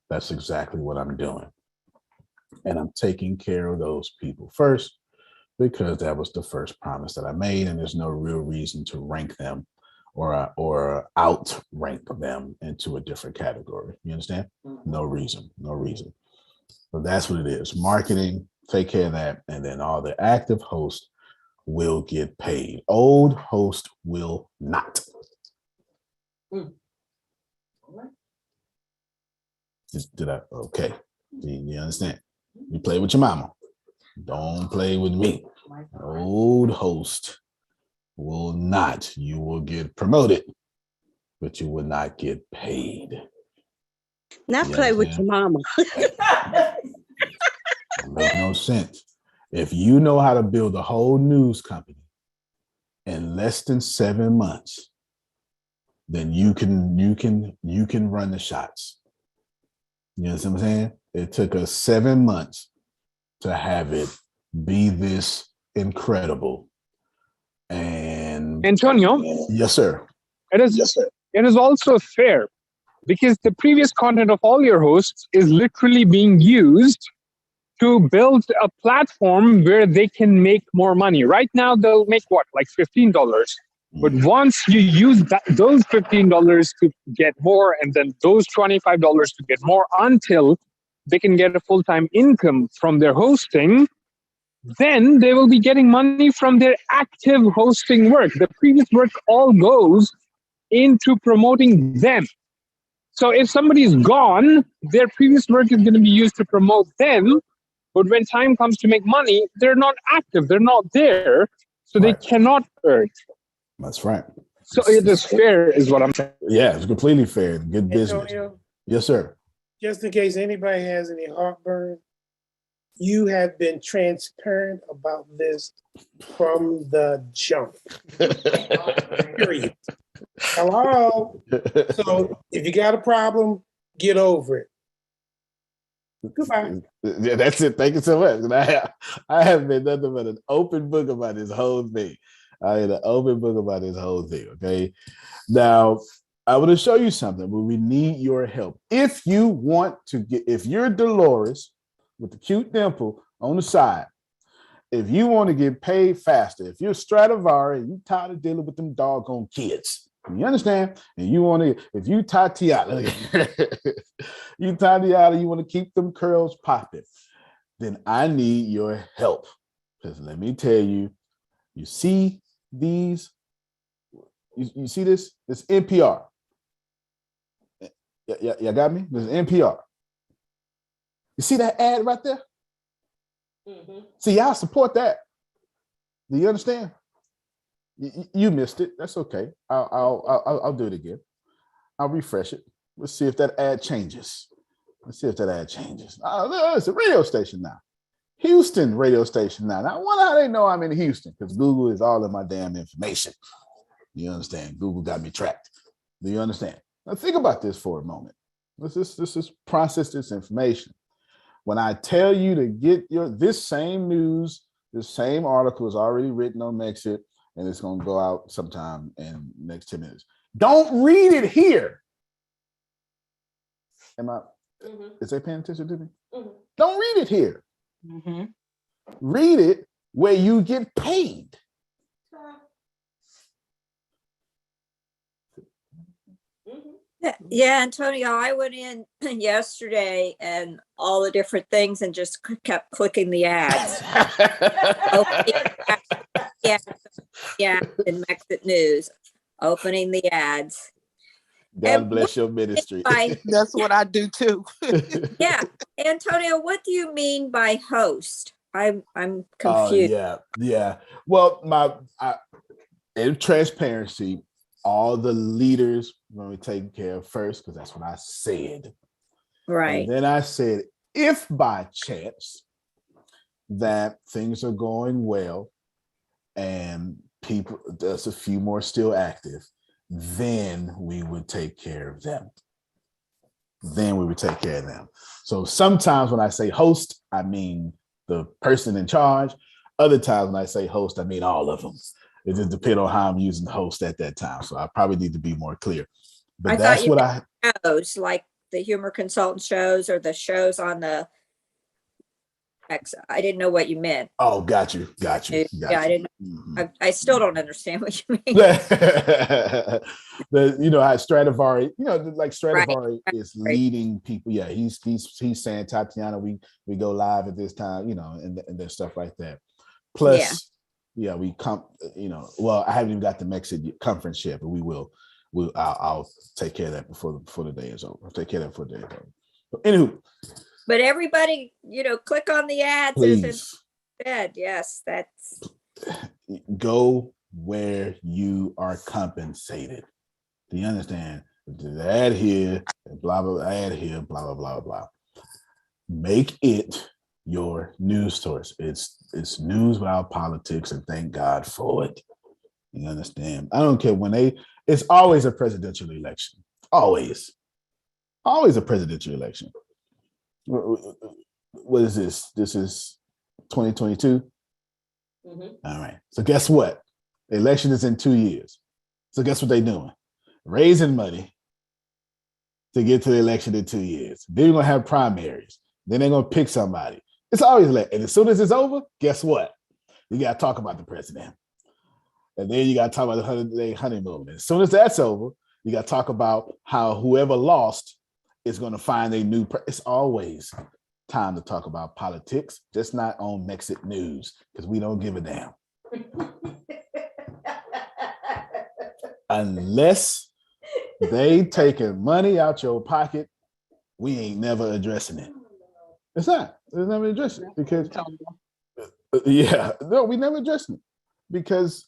that's exactly what I'm doing. And I'm taking care of those people first because that was the first promise that I made, and there's no real reason to rank them or outrank them into a different category. You understand? No reason. So that's what it is. Marketing, take care of that, and then all the active hosts will get paid. Old host will not. Did I? Okay. You understand? You play with your mama. Don't play with me. Old host will not. You will get promoted, but you will not get paid. Not play with your mama. Make no sense. If you know how to build a whole news company in less than 7 months, then you can run the shots. You know what I'm saying? It took us 7 months to have it be this incredible. And Antonio, yes, sir. It is also fair because the previous content of all your hosts is literally being used to build a platform where they can make more money. Right now, they'll make what, like $15. But once you use those $15 to get more, and then those $25 to get more until they can get a full-time income from their hosting, then they will be getting money from their active hosting work. The previous work all goes into promoting them. So if somebody's gone, their previous work is going to be used to promote them. But when time comes to make money, they're not active. They're not there. So they cannot earn. That's right. So it is fair is what I'm saying. Yeah, it's completely fair. Good business. Antonio, Yes, sir. just in case anybody has any heartburn, you have been transparent about this from the jump. Period. Hello. So if you got a problem, get over it. Goodbye. Yeah, that's it. Thank you so much. And I have been nothing but an open book about this whole thing. I had an open book about this whole thing. Okay. Now, I want to show you something, but we need your help. If you want to get, if you're Dolores with the cute dimple on the side, if you want to get paid faster, if you're Stradivari, you tired of dealing with them doggone kids, you understand? And you want to, if you Tatiana, you Tatiana, you want to keep them curls popping, then I need your help. Because let me tell you, you see these, you see this? This NPR. You got me? This is NPR. You see that ad right there? Mm-hmm. See, y'all support that. Do you understand? You missed it. That's okay. I'll do it again. I'll refresh it. Let's see if that ad changes. Let's see if that ad changes. Oh, it's a radio station now. Houston radio station now. Now, I wonder how they know I'm in Houston, because Google is all of my damn information. You understand? Google got me tracked. Do you understand? Now think about this for a moment. Let's just process this information. When I tell you to get this same news, this same article is already written on Mexit, and it's going to go out sometime in the next 10 minutes. Don't read it here. Is they paying attention to me? Mm-hmm. Don't read it here. Mm-hmm. Read it where you get paid. Yeah, Antonio, I went in yesterday and all the different things and just kept clicking the ads. Yeah, in Mexit News, opening the ads. God bless your ministry. That's what I do too. Yeah, Antonio, what do you mean by host? I'm confused. Yeah. Well, in transparency, all the leaders going to be taken care of first, because that's what I said. Right. And then I said, if by chance that things are going well and people, there's a few more still active, then we would take care of them. So sometimes when I say host, I mean the person in charge. Other times when I say host, I mean all of them. It just depends on how I'm using host at that time. So I probably need to be more clear. But that's what I shows, like the humor consultant shows or the shows on the X. I didn't know what you meant. Oh, got you. Yeah, I didn't. Mm-hmm. I still don't understand what you mean. How Stradivari, like Stradivari is leading people. Yeah, he's saying, Tatiana, we go live at this time, and there's stuff like that. Plus, we come, well, I haven't even got the Mexit conference yet, but we will. I'll take care of that before the day is over. I'll take care of that before the day is over. But anywho. But everybody, click on the ads. Please. Yes, that's. Go where you are compensated. Do you understand? The ad here, blah, blah, ad here, blah, blah, blah, blah. Make it your news source. It's news without politics, and thank God for it. You understand? I don't care it's always a presidential election. Always a presidential election. What is this? This is 2022. Mm-hmm. All right. So guess what? The election is in 2 years. So guess what they're doing? Raising money to get to the election in 2 years. Then you're gonna have primaries. Then they're gonna pick somebody. It's always like, and as soon as it's over, guess what? You gotta talk about the president. And then you gotta talk about the 100-day honeymoon. As soon as that's over, you gotta talk about how whoever lost is gonna find a new it's always time to talk about politics, just not on Mexit News, because we don't give a damn. Unless they taking money out your pocket, we ain't never addressing it. It's never addressing it because we never addressing it because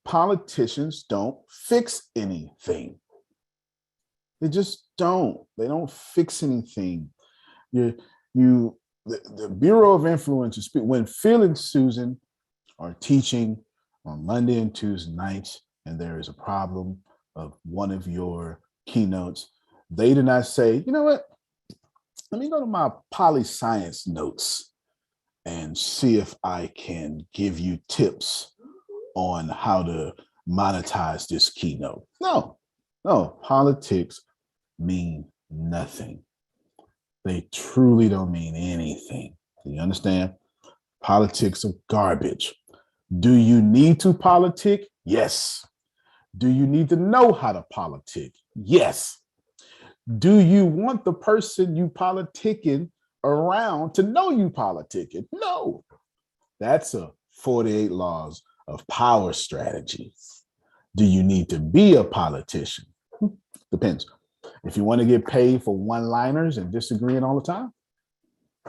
politicians don't fix anything. They just don't. They don't fix anything. The Bureau of Influence, when Phil and Susan are teaching on Monday and Tuesday nights, and there is a problem of one of your keynotes, they do not say, you know what? Let me go to my poli-science notes and see if I can give you tips on how to monetize this keynote. No, No, politics mean nothing. They truly don't mean anything. Do you understand? Politics are garbage. Do you need to politic? Yes. Do you need to know how to politic? Yes. Do you want the person you politicking around to know you politicking? No. That's a 48 laws of power strategy. Do you need to be a politician? Depends. If you want to get paid for one-liners and disagreeing all the time,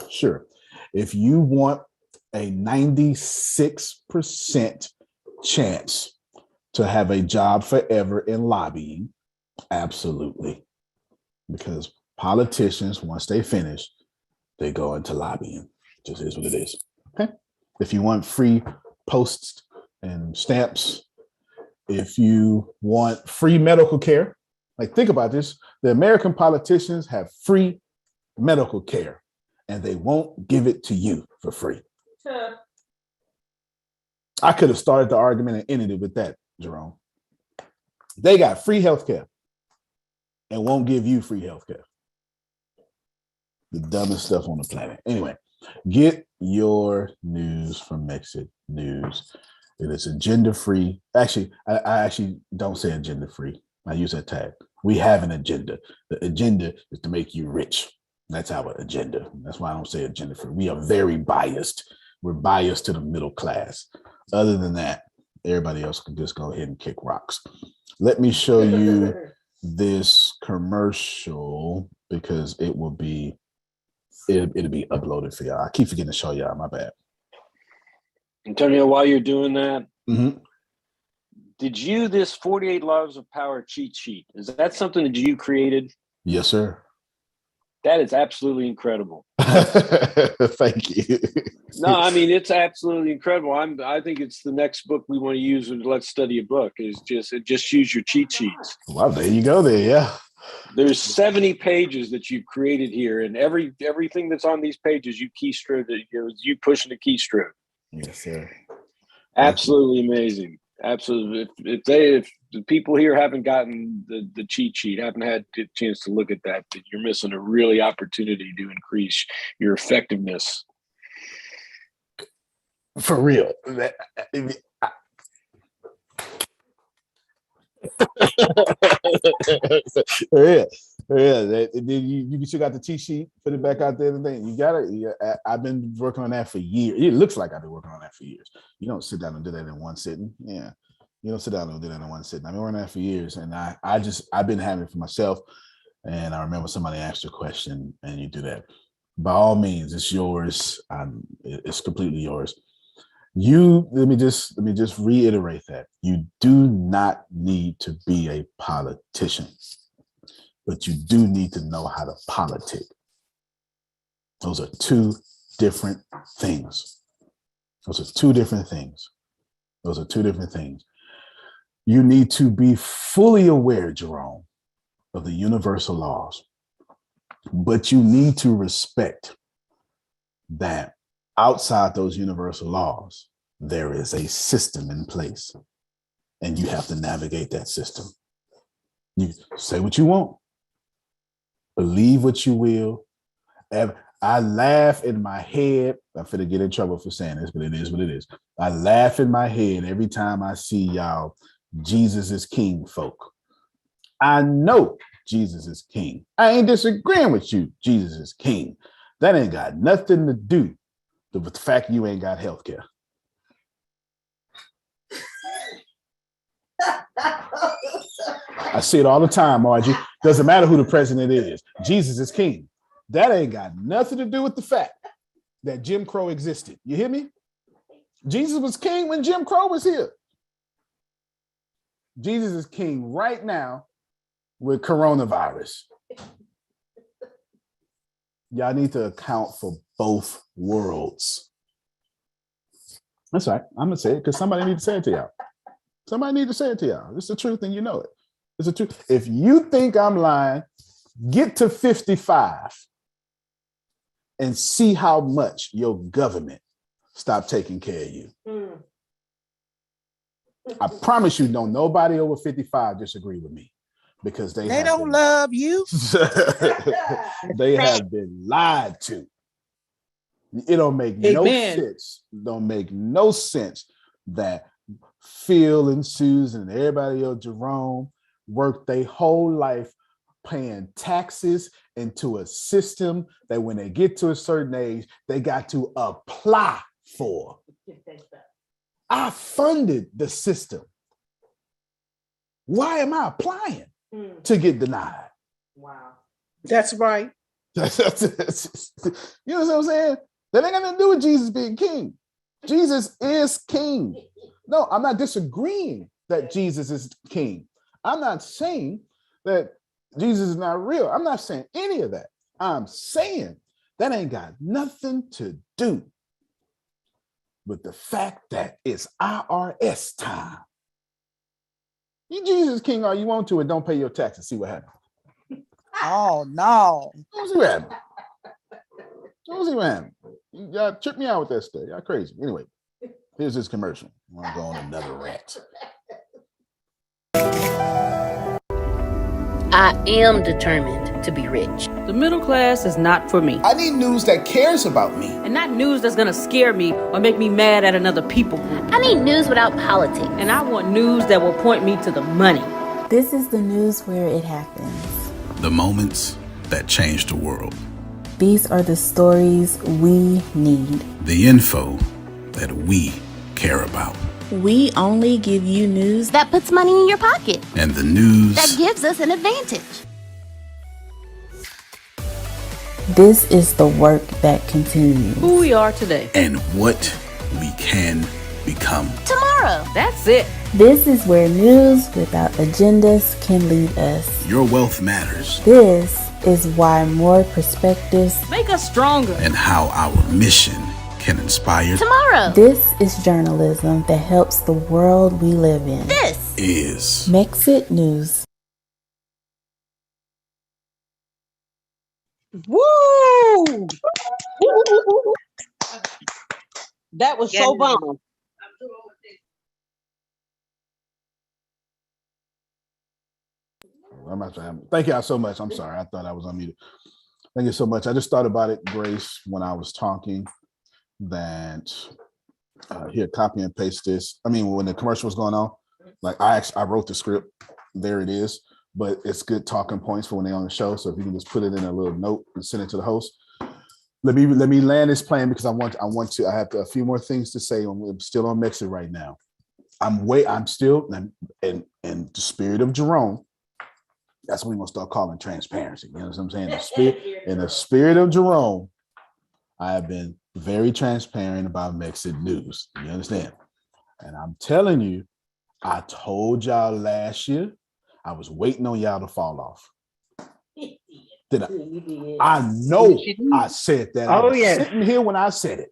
sure. If you want a 96% chance to have a job forever in lobbying, absolutely. Because politicians, once they finish, they go into lobbying. Just is what it is. Okay. If you want free posts and stamps, if you want free medical care, like think about this, the American politicians have free medical care and they won't give it to you for free. I could have started the argument and ended it with that, Jerome. They got free healthcare and won't give you free healthcare. The dumbest stuff on the planet. Anyway, get your news from Mexit News. It is agenda free. Actually, I actually don't say agenda free. I use that tag. We have an agenda. The agenda is to make you rich. That's our agenda. That's why I don't say agenda free. We are very biased. We're biased to the middle class. Other than that, everybody else can just go ahead and kick rocks. Let me show you this commercial because it'll be uploaded for y'all. I keep forgetting to show y'all, my bad. Antonio, while you're doing that, Mm-hmm. did you, this 48 Laws of Power cheat sheet, is that something that you created? Yes, sir. That is absolutely incredible. Thank you. No, I mean, it's absolutely incredible. I think it's the next book we want to use with Let's Study a Book is just use your cheat sheets. Well, there you go there, yeah. There's 70 pages that you've created here, and everything that's on these pages, you keystroke, you pushing the keystroke. Yes, sir. Absolutely amazing. Absolutely. If the people here haven't gotten the cheat sheet, haven't had a chance to look at that you're missing a really opportunity to increase your effectiveness. For real. Yeah. You still got the cheat sheet, put it back out there today. You got it. Yeah, I've been working on that for years. It looks like I've been working on that for years. You don't sit down and do that in one sitting. Yeah. You don't sit down and do that in one sitting. I've been working on that for years. And I've been having it for myself. And I remember somebody asked a question and you do that. By all means, it's yours. It's completely yours. Let me just reiterate that you do not need to be a politician, but you do need to know how to politic. Those are two different things. You need to be fully aware, Jerome, of the universal laws, but you need to respect that outside those universal laws, there is a system in place, and you have to navigate that system. You say what you want, believe what you will. I laugh in my head. I'm finna get in trouble for saying this, but it is what it is. I laugh in my head every time I see y'all Jesus is King folk. I know Jesus is King. I ain't disagreeing with you. Jesus is King. That ain't got nothing to do with the fact you ain't got health care. I see it all the time, Margie. Doesn't matter who the president is. Jesus is King. That ain't got nothing to do with the fact that Jim Crow existed. You hear me? Jesus was king when Jim Crow was here. Jesus is king right now with coronavirus. Y'all need to account for both worlds. That's right. I'm gonna say it because somebody need to say it to y'all. Somebody need to say it to y'all. It's the truth and you know it. It's the truth. If you think I'm lying, get to 55 and see how much your government stop taking care of you. I promise you, don't nobody over 55 disagree with me. because they don't love you. They have been lied to. It don't make no sense. Don't make no sense that Phil and Susan and everybody else, Jerome, worked their whole life paying taxes into a system that when they get to a certain age, they got to apply for. I funded the system. Why am I applying to get denied? Wow. That's right. You know what I'm saying? That ain't got nothing to do with Jesus being king. Jesus is king. No, I'm not disagreeing that Jesus is king. I'm not saying that Jesus is not real. I'm not saying any of that. I'm saying that ain't got nothing to do with the fact that it's IRS time. You Jesus king all you want to and don't pay your taxes. See what happens. Oh, no. See what happens. See what happens. Y'all trip me out with that stuff. Y'all crazy. Anyway, here's this commercial. I'm gonna go on another rant. I am determined to be rich. The middle class is not for me. I need news that cares about me. And not news that's gonna scare me or make me mad at another people group. I need news without politics. And I want news that will point me to the money. This is the news where it happens. The moments that change the world. These are the stories we need. The info that we care about. We only give you news That puts money in your pocket. And the news That gives us an advantage. This is the work that continues. Who we are today. and what we can become. Tomorrow. That's it. This is where news without agendas can lead us. Your wealth matters, This is why more perspectives. Make us stronger. and how our mission can inspire. Tomorrow. This is journalism that helps the world we live in. This Is Mexit News. Woo! That was so bomb. Thank y'all so much. I'm sorry. I thought I was unmuted. Thank you so much. I just thought about it, Grace, when I was talking that here, copy and paste this. I mean, when the commercial was going on, like I wrote the script. There it is. But it's good talking points for when they're on the show. So if you can just put it in a little note and send it to the host. Let me land this plan because I have a few more things to say. I'm still on Mexit right now. I'm still in the spirit of Jerome. That's what we're gonna start calling transparency. You know what I'm saying? In the spirit of Jerome, I have been very transparent about Mexit News. You understand? And I'm telling you, I told y'all last year, I was waiting on y'all to fall off. I know I said that. I was sitting here when I said it.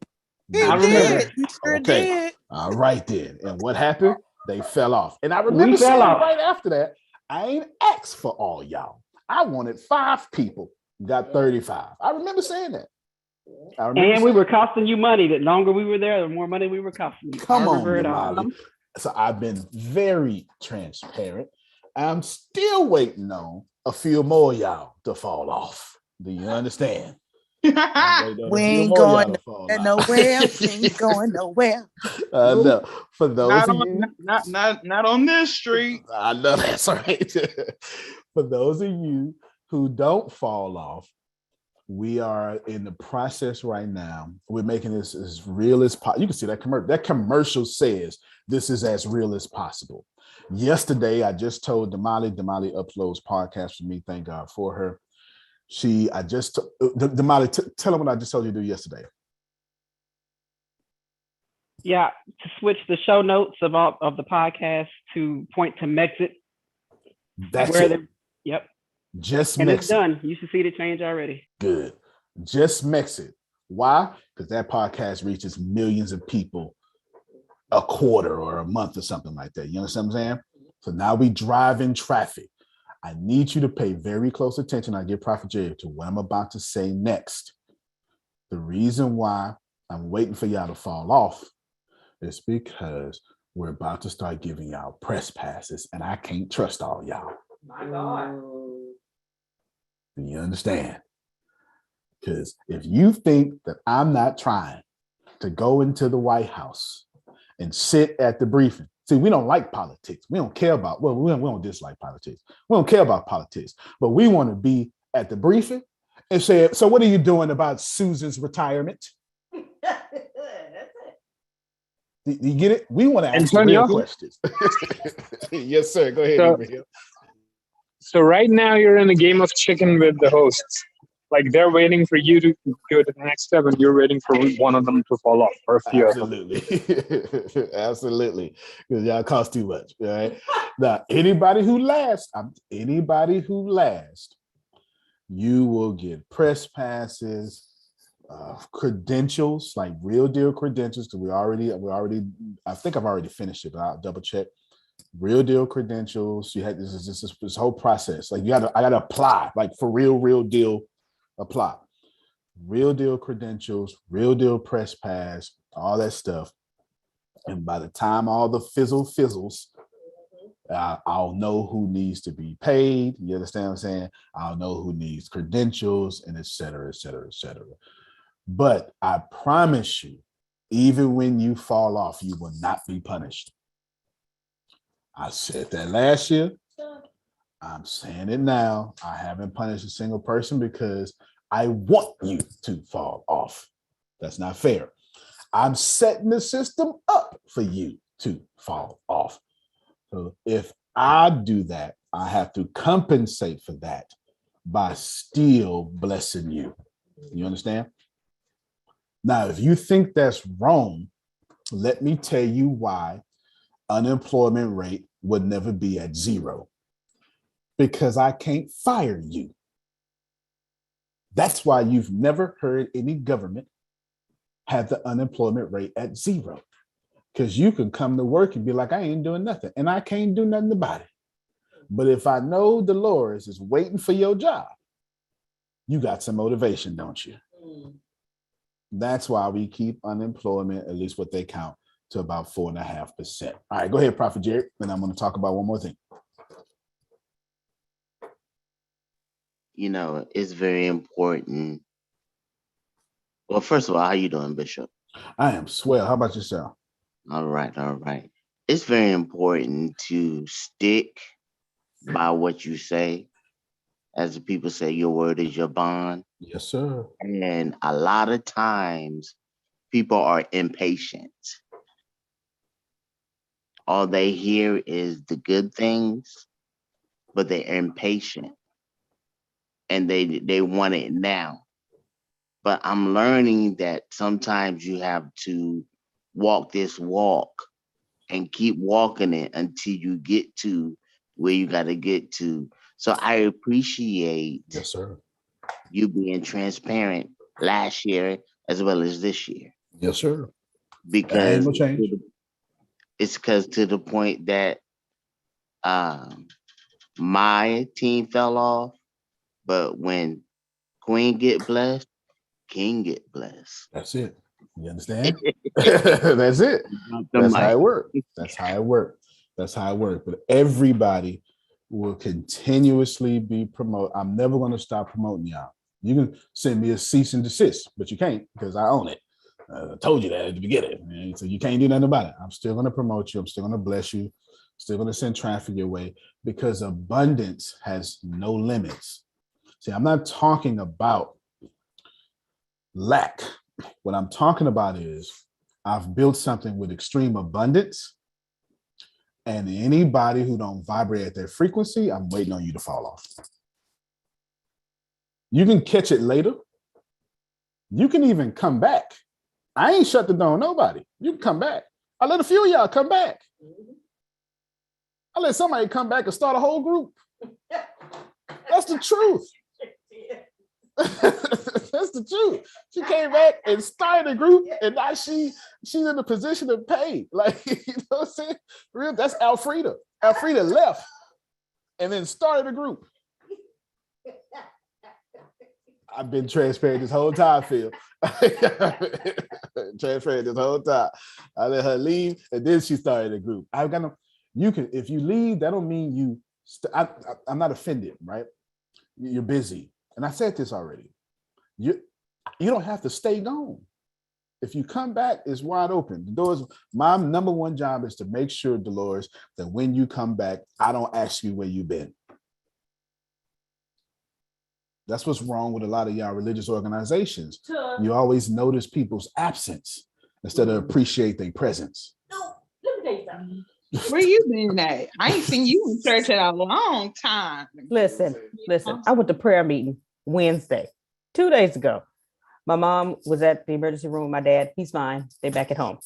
I remember. You sure did. All right then. And what happened? They fell off. And I remember saying right after that, I ain't asked for all y'all. I wanted 5 people, got 35. I remember saying that. And we were costing you money. The longer we were there, the more money we were costing you. Come on, Molly. So I've been very transparent. I'm still waiting on a few more y'all to fall off. Do you understand? We ain't going nowhere. We ain't going nowhere. No. For those of you, not on this street. I know that's right. For those of you who don't fall off, we are in the process right now. We're making this as real as possible. You can see that commercial. That commercial says this is as real as possible. Yesterday, I just told Damali uploads podcasts for me. Thank God for her. Damali, tell them what I just told you to do yesterday. Yeah, to switch the show notes of the podcast to point to Mexit. That's it. Yep. Just and Mexit. It's done. You should see the change already. Good. Just Mexit. Why? Because that podcast reaches millions of people a quarter or a month or something like that. You understand what I'm saying? So now we drive in traffic. I need you to pay very close attention. I give Prophet Jerry to what I'm about to say next. The reason why I'm waiting for y'all to fall off is because we're about to start giving y'all press passes, and I can't trust all y'all. Do you understand? Because if you think that I'm not trying to go into the White House and sit at the briefing, see, we don't like politics. We don't care about, well, we don't dislike politics. We don't care about politics, but we want to be at the briefing and say, so what are you doing about Susan's retirement? Do you get it? We want to ask real questions. Yes, sir. Go ahead. So right now you're in a game of chicken with the hosts. Like they're waiting for you to go to the next step, and you're waiting for one of them to fall off, or a few of them. Absolutely, because y'all cost too much. All right. Now, anybody who lasts, you will get press passes, credentials, like real deal credentials. Because we already. I think I've already finished it, but I'll double check. Real deal credentials. You had this whole process. Like I gotta apply, like for real deal. Apply. Real deal credentials, real deal press pass, all that stuff. And by the time all the fizzles, I'll know who needs to be paid. You understand what I'm saying? I'll know who needs credentials and et cetera, et cetera, et cetera. But I promise you, even when you fall off, you will not be punished. I said that last year. I'm saying it now. I haven't punished a single person because I want you to fall off. That's not fair. I'm setting the system up for you to fall off. So if I do that, I have to compensate for that by still blessing you. You understand? Now, if you think that's wrong, let me tell you why unemployment rate would never be at 0. Because I can't fire you. That's why you've never heard any government have the unemployment rate at 0. Because you can come to work and be like, I ain't doing nothing, and I can't do nothing about it. But if I know Dolores is waiting for your job, you got some motivation, don't you? That's why we keep unemployment, at least what they count, to about 4.5%. All right, go ahead, Prophet Jared, and I'm going to talk about one more thing. You know, it's very important. Well, first of all, how you doing, Bishop? I am swell. How about yourself? All right. It's very important to stick by what you say. As the people say, your word is your bond. Yes, sir. And a lot of times people are impatient. All they hear is the good things, but they're impatient. And they want it now. But I'm learning that sometimes you have to walk this walk and keep walking it until you get to where you got to get to. So I appreciate yes, sir, you being transparent last year as well as this year. Yes, sir. Because no change. It's because to the point that my team fell off. But when Queen get blessed, King get blessed. That's it. You understand? That's it. That's how it works. That's how it works. That's how it works. But everybody will continuously be promoted. I'm never going to stop promoting y'all. You can send me a cease and desist, but you can't because I own it. I told you that at the beginning. Man. So you can't do nothing about it. I'm still going to promote you. I'm still going to bless you. Still going to send traffic your way because abundance has no limits. See, I'm not talking about lack. What I'm talking about is I've built something with extreme abundance, and anybody who don't vibrate at their frequency, I'm waiting on you to fall off. You can catch it later. You can even come back. I ain't shut the door on nobody. You can come back. I let a few of y'all come back. I let somebody come back and start a whole group. That's the truth. That's the truth. She came back and started a group, and now she's in a position to pay. Like, you know what I'm saying? Real, that's Alfreda. Alfreda left and then started a group. I've been transparent this whole time, Phil. Transparent this whole time. I let her leave, and then she started a group. I've got no. You can, if you leave, that don't mean you I'm not offended, right? You're busy. And I said this already. You don't have to stay gone. If you come back, it's wide open. The doors. My number one job is to make sure, Dolores, that when you come back, I don't ask you where you've been. That's what's wrong with a lot of y'all religious organizations. You always notice people's absence instead of appreciate their presence. Where you been at? I ain't seen you in church in a long time. Listen. I went to prayer meeting Wednesday, 2 days ago. My mom was at the emergency room with my dad. He's fine. They back at home.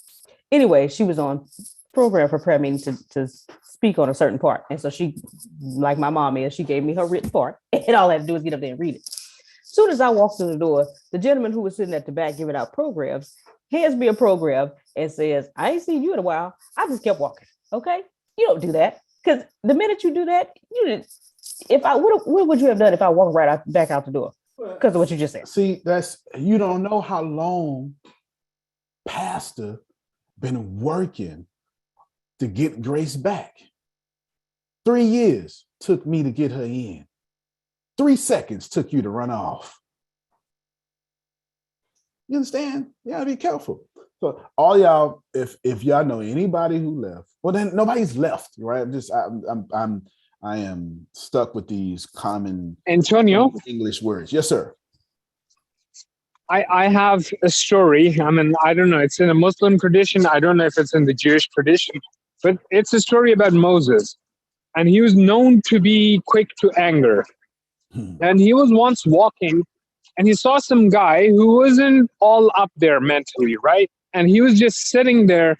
Anyway, she was on program for prayer meeting to speak on a certain part. And so she, like my mom is, she gave me her written part. And all I had to do was get up there and read it. As soon as I walked through the door, the gentleman who was sitting at the back giving out programs hands me a program and says, I ain't seen you in a while. I just kept walking. Okay? You don't do that. Because the minute you do that, you didn't. What would you have done if I walked back out the door? Because of what you just said. See, you don't know how long Pastor been working to get Grace back. 3 years took me to get her in. 3 seconds took you to run off. You understand? You gotta be careful. So all y'all, if y'all know anybody who left, well then nobody's left, right? I am stuck with these common Antonio English words. Yes, sir. I have a story. I mean, I don't know. It's in a Muslim tradition. I don't know if it's in the Jewish tradition, but it's a story about Moses. And he was known to be quick to anger. And he was once walking and he saw some guy who wasn't all up there mentally, right? And he was just sitting there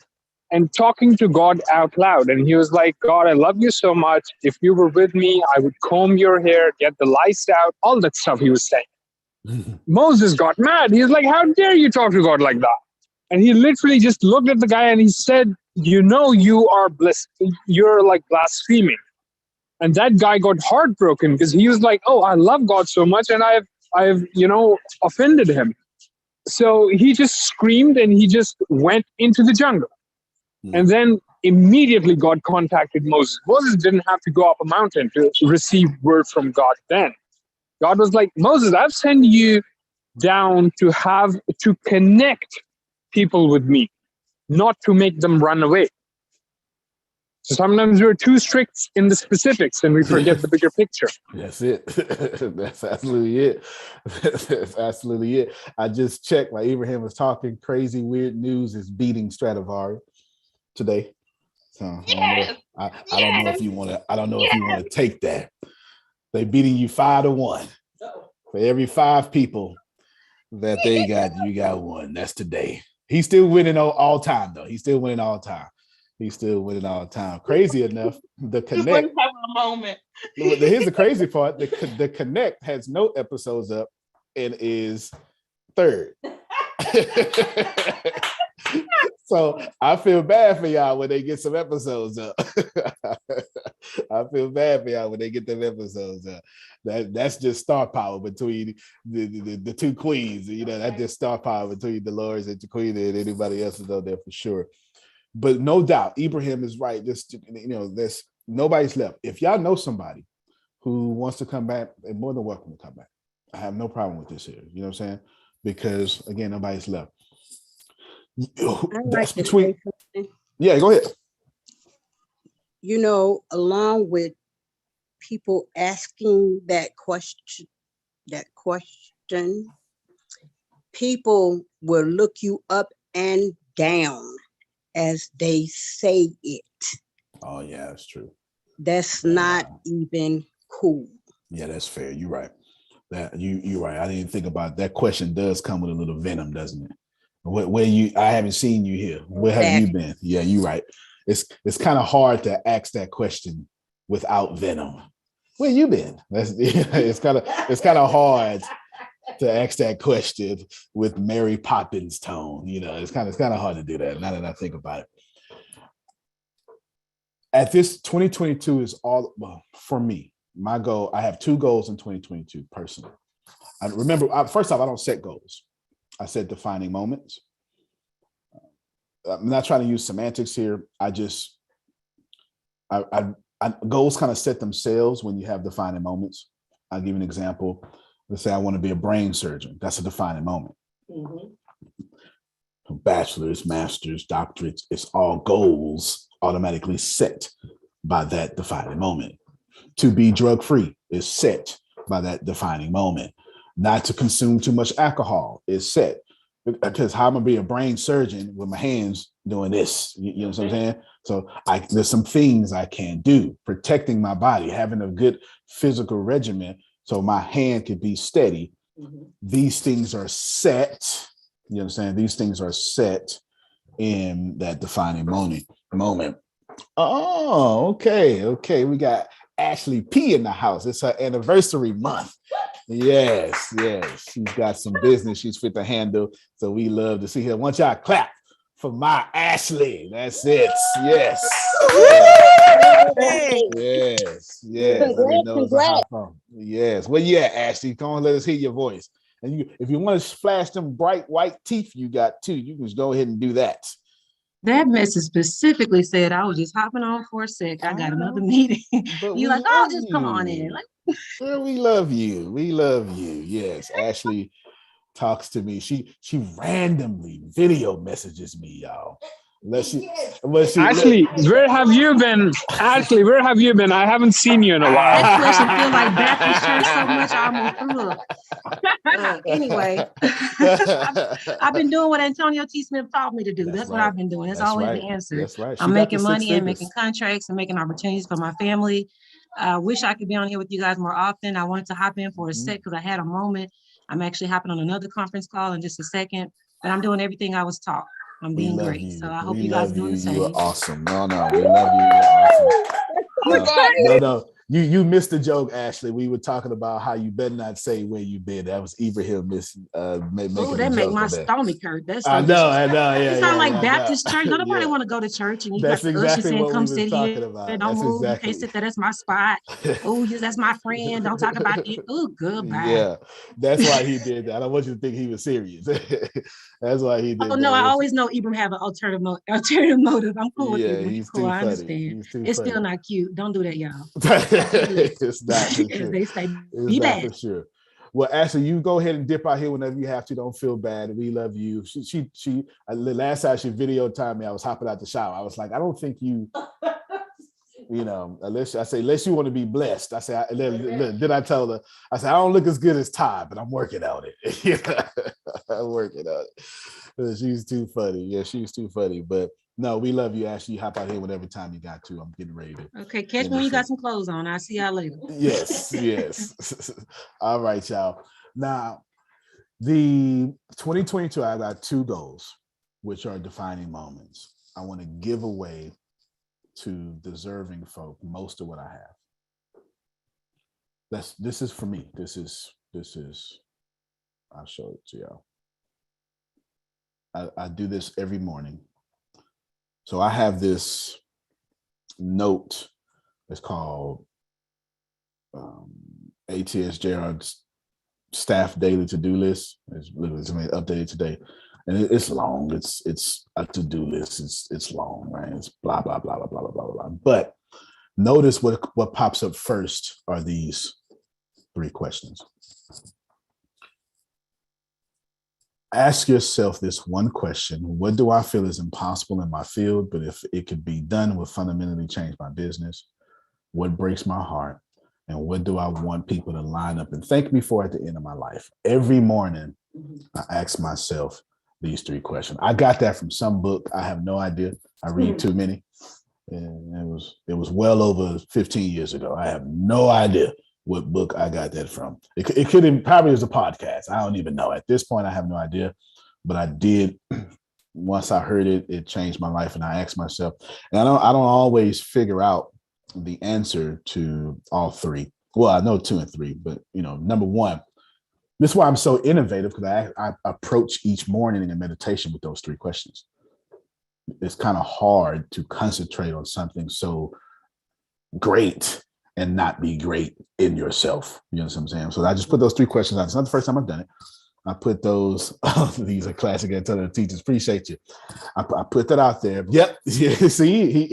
and talking to God out loud. And he was like, God, I love you so much. If you were with me, I would comb your hair, get the lice out, all that stuff he was saying. Moses got mad. He's like, how dare you talk to God like that? And he literally just looked at the guy and he said, you are you're like blaspheming. And that guy got heartbroken because he was like, oh, I love God so much and I've offended him. So he just screamed and he just went into the jungle. And then immediately God contacted Moses. Moses didn't have to go up a mountain to receive word from God then. God was like, Moses, I've sent you down to connect people with me, not to make them run away. So sometimes we're too strict in the specifics and we forget the bigger picture. That's it. That's absolutely it. That's absolutely it. I just checked while Ibrahim was talking. Crazy Weird News is beating Stradivari today. So I don't know if you want to take that. They beating you 5-1. For every 5 people that they got, you got one. That's today. He's still winning all time though. He's still winning all time. Crazy enough, the Connect. Having a moment. Here's the crazy part: the Connect has no episodes up and is 3rd. So I feel bad for y'all when they get some episodes up. I feel bad for y'all when they get them episodes up. That's just star power between the two queens. That's just star power between Dolores and Jaquita and anybody else is out there for sure. But no doubt, Ibrahim is right. There's nobody's left. If y'all know somebody who wants to come back, they're more than welcome to come back. I have no problem with this here. You know what I'm saying? Because again, nobody's left. That's between. Yeah, go ahead. Along with people asking that question, people will look you up and down as they say it. Oh yeah, that's true. That's not even cool. Yeah, that's fair. You're right. You're right. I didn't think about that. Question does come with a little venom, doesn't it? I haven't seen you here. Where have you been? Yeah, you're right. It's kind of hard to ask that question without venom. Where you been? It's kind of hard to ask that question with Mary Poppins tone. It's kind of hard to do that now that I think about it. At this 2022 is all, well, for me, my goal, I have 2 goals in 2022 personally. I remember, first off, I don't set goals. I set defining moments. I'm not trying to use semantics here. I goals kind of set themselves when you have defining moments. I'll give you an example. Let's say I want to be a brain surgeon. That's a defining moment. Bachelor's, master's, doctorates, it's all goals automatically set by that defining moment. To be drug-free is set by that defining moment. Not to consume too much alcohol is set. Because how am I gonna be a brain surgeon with my hands doing this? You know what I'm saying? So there's some things I can do. Protecting my body, having a good physical regimen so my hand can be steady. These things are set. You understand? These things are set in that defining moment. Oh, okay. We got Ashley P in the house. It's her anniversary month. Yes. She's got some business she's fit to handle. So we love to see her. Want y'all clap for my Ashley. That's it. Yes. Congrats. Yes. Where you at, Ashley? Come on, let us hear your voice. And if you want to flash them bright white teeth you got too, you can just go ahead and do that. That message specifically said I was just hopping on for a sec. I got another meeting. You like, oh, just come on in. Like, well, we love you. We love you. Yes, Ashley talks to me. She randomly video messages me, y'all. Ashley, where have you been? Ashley, where have you been? I haven't seen you in a while. that question feel like Baptist church so much I almost threw up. Anyway, I've been doing what Antonio T. Smith taught me to do. That's what I've been doing. That's always the answer. That's right. I'm making money and making contracts and making opportunities for my family. I wish I could be on here with you guys more often. I wanted to hop in for a sec because I had a moment. I'm actually hopping on another conference call in just a second, but I'm doing everything I was taught. I'm being great. You. So I hope you guys do the same. You are awesome. No, we love you. You're awesome. No. You missed the joke, Ashley. We were talking about how you better not say where you been. That was Ibrahim making that make my stomach hurt. That's I know. It sounds like Baptist church. Nobody want to go to church and you got the ushers saying, "Come sit here." Don't move. You can't sit there. That's my spot. Oh, that's my friend. Don't talk about it. Oh, goodbye. Yeah, that's why he did that. I don't want you to think he was serious. That's why he did. Oh no, I always know Ibrahim have an alternative motive. I'm cool with it. He's cool. Too I funny. understand. It's still not cute. Don't do that, y'all. It's not for sure. They say, be bad. For sure. Well, Ashley, you go ahead and dip out here whenever you have to. Don't feel bad. We love you. She the last time she videotaped me, I was hopping out the shower. I was like, I don't think you unless you want to be blessed. I say, then I tell her, I said, I don't look as good as Todd, but I'm working on it. I'm working on it. She's too funny. Yeah, she's too funny. But no, we love you, Ashley. Hop out here whenever time you got to. I'm getting ready to. Okay, catch me when you got some clothes on. I'll see y'all later. Yes. All right, y'all. Now, the 2022, I got 2 goals, which are defining moments. I want to give away to deserving folk most of what I have. This is for me. This is. I'll show it to y'all. I do this every morning. So I have this note. It's called ATS Gerard's staff daily to-do list. It's literally something updated today, and it's long. It's a to-do list. It's long, right? It's blah blah blah blah blah blah blah. But notice what pops up first are these 3 questions. Ask yourself this one question: what do I feel is impossible in my field, but if it could be done, would fundamentally change my business? What breaks my heart? And what do I want people to line up and thank me for at the end of my life? Every morning, I ask myself these 3 questions. I got that from some book. I have no idea. I read too many. And it was well over 15 years ago. I have no idea what book I got that from. It could have probably was a podcast. I don't even know. At this point, I have no idea. But I did. Once I heard it, it changed my life. And I asked myself, and I don't always figure out the answer to all 3. Well, I know 2 and 3, but number 1, this is why I'm so innovative, because I approach each morning in meditation with those 3 questions. It's kind of hard to concentrate on something so great and not be great in yourself. You know what I'm saying? So I just put those 3 questions out. It's not the first time I've done it. I put those. These are classic Antonio teachers. Appreciate you. I put that out there. Yep. Yeah, see,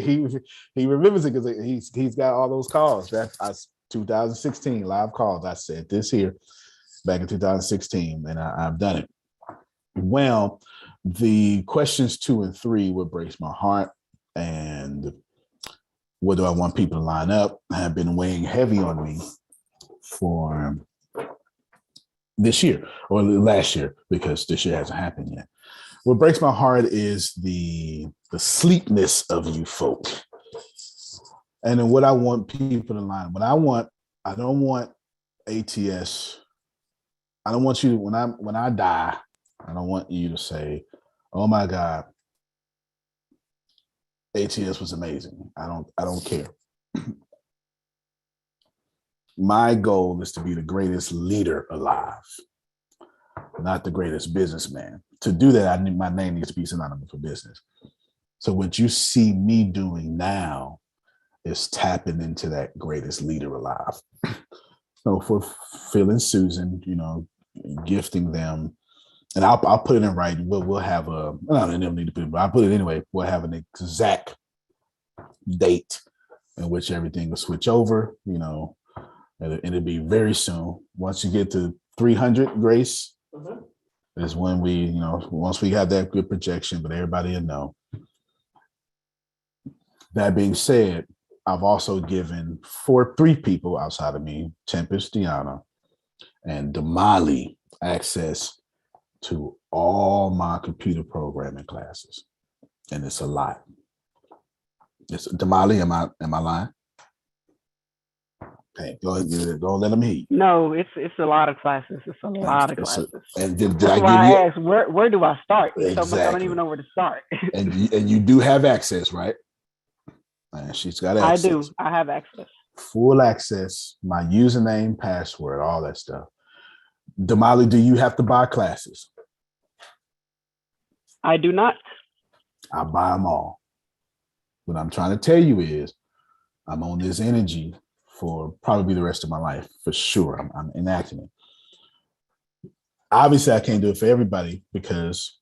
he remembers it because he's got all those calls. That 2016 live calls. I said this here back in 2016, and I've done it. Well, the questions 2 and 3 would break my heart, and what do I want people to line up have been weighing heavy on me for this year or last year, because this year hasn't happened yet. What breaks my heart is the sleepness of you folk. And then what I want people to line up. I don't want ATS. I don't want you to, when I die, I don't want you to say, oh my God, ATS was amazing. I don't care. My goal is to be the greatest leader alive, not the greatest businessman. To do that, my name needs to be synonymous with business. So what you see me doing now is tapping into that greatest leader alive. So for Phil and Susan, gifting them, and I'll put it in writing. We'll have I don't need to put it, but I'll put it anyway. We'll have an exact date in which everything will switch over, and it'll be very soon. Once you get to 300, Grace, is when we, once we have that good projection, but everybody will know. That being said, I've also given 3 people outside of me, Tempest, Deanna, and Damali, access to all my computer programming classes. And it's a lot. It's Damali, am I lying? Okay, go ahead, don't let them hear you. No, it's a lot of classes. It's a lot of classes. And did That's I why give I you? asked, where do I start? So much I don't Exactly. even know where to start. And you do have access, right? And she's got access. I do. I have access. Full access, my username, password, all that stuff. Damali, do you have to buy classes? I do not. I buy them all. What I'm trying to tell you is I'm on this energy for probably the rest of my life, for sure. I'm enacting it. Obviously, I can't do it for everybody because,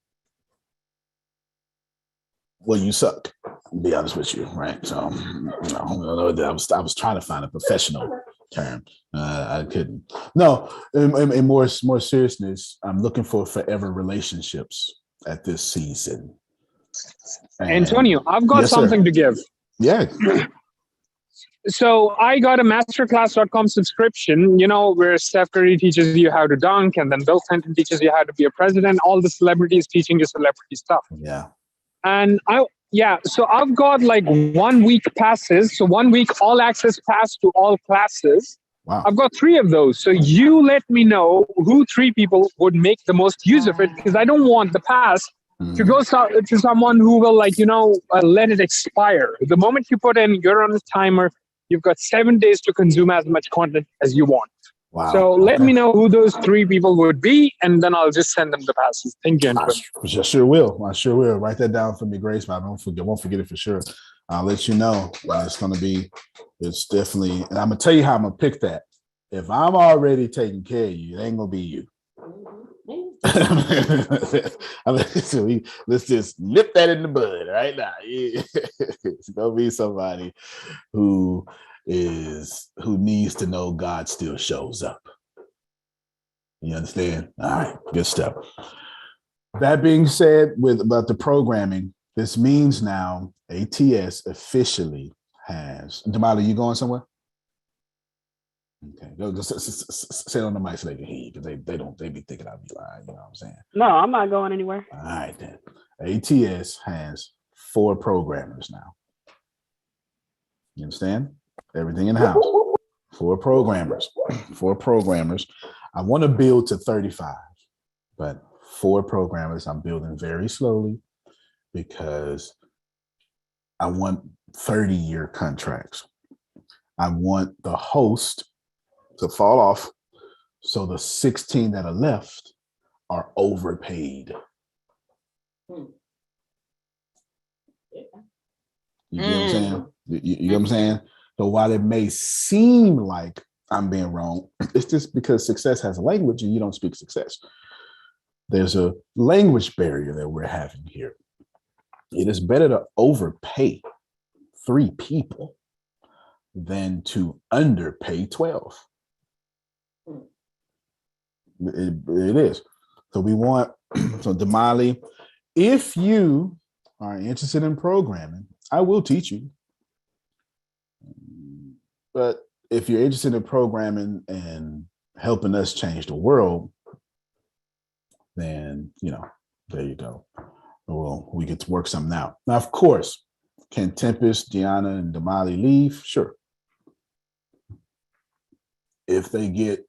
well, you suck, to be honest with you, right? So, I was trying to find a professional term. I couldn't. No, in more seriousness, I'm looking for forever relationships at this season. And, Antonio, I've got yes, something to give. Yeah. So I got a masterclass.com subscription, where Steph Curry teaches you how to dunk, and then Bill Clinton teaches you how to be a president, all the celebrities teaching you celebrity stuff. Yeah. And so I've got like 1 week passes. So 1 week all access pass to all classes. Wow. I've got 3 of those. So you let me know who 3 people would make the most use of it, because I don't want the pass to go to someone who will let it expire. The moment you put in, you're on a timer, you've got 7 days to consume as much content as you want. Wow. So let me know who those 3 people would be, and then I'll just send them the passes. Thank you. I sure will. Write that down for me, Grace, but I won't forget it for sure. I'll let you know. It's definitely, and I'm gonna tell you how I'm gonna pick that. If I'm already taking care of you, it ain't gonna be you. Let's just nip that in the bud right now. It's gonna be somebody who needs to know God still shows up. You understand? All right, good stuff. That being said, about the programming, this means now ATS officially has. Damali, you going somewhere? Okay, go sit on the mic so they can hear you, because they be thinking I'll be lying. You know what I'm saying? No, I'm not going anywhere. All right then. ATS has 4 programmers now. You understand? Everything in house. 4 programmers. 4 programmers. I want to build to 35, but 4 programmers. I'm building very slowly because I want 30-year contracts. I want the host to fall off, so the 16 that are left are overpaid. You get what I'm saying? You know what I'm saying? So while it may seem like I'm being wrong, it's just because success has a language and you don't speak success. there's a language barrier that we're having here. It is better to overpay 3 people than to underpay 12. It is. So we want, so Damali, if you are interested in programming, I will teach you. But if you're interested in programming and helping us change the world, then, you know, there you go. Well, we get to work something out. Now, of course, can Tempest, Gianna, and Damali leave? Sure. If they get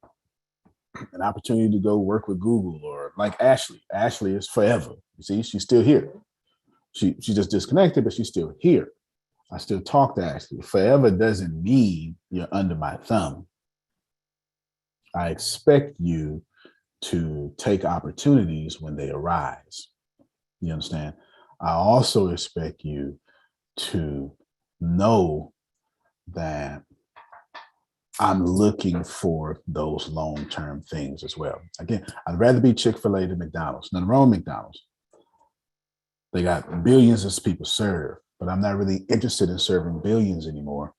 an opportunity to go work with Google, or like Ashley. Ashley is forever. You see, she's still here. She just disconnected, but she's still here. I still talk to Ashley. Forever doesn't mean you're under my thumb. I expect you to take opportunities when they arise. You understand? I also expect you to know that I'm looking for those long-term things as well. Again, I'd rather be Chick-fil-A than McDonald's. Nothing wrong with McDonald's. They got billions of people served, but I'm not really interested in serving billions anymore.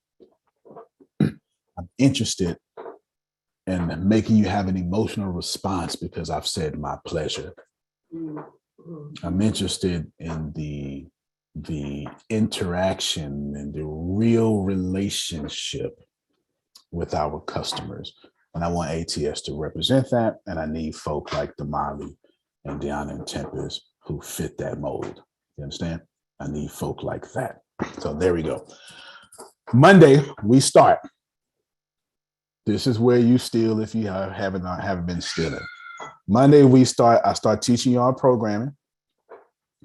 I'm interested in making you have an emotional response because I've said my pleasure. I'm interested in the interaction and the real relationship with our customers. And I want ATS to represent that. And I need folk like Damali and Deanna and Tempest who fit that mold. You understand? I need folk like that. So there we go. Monday, we start. This is where you steal if you haven't been stealing. Monday, I start teaching y'all programming.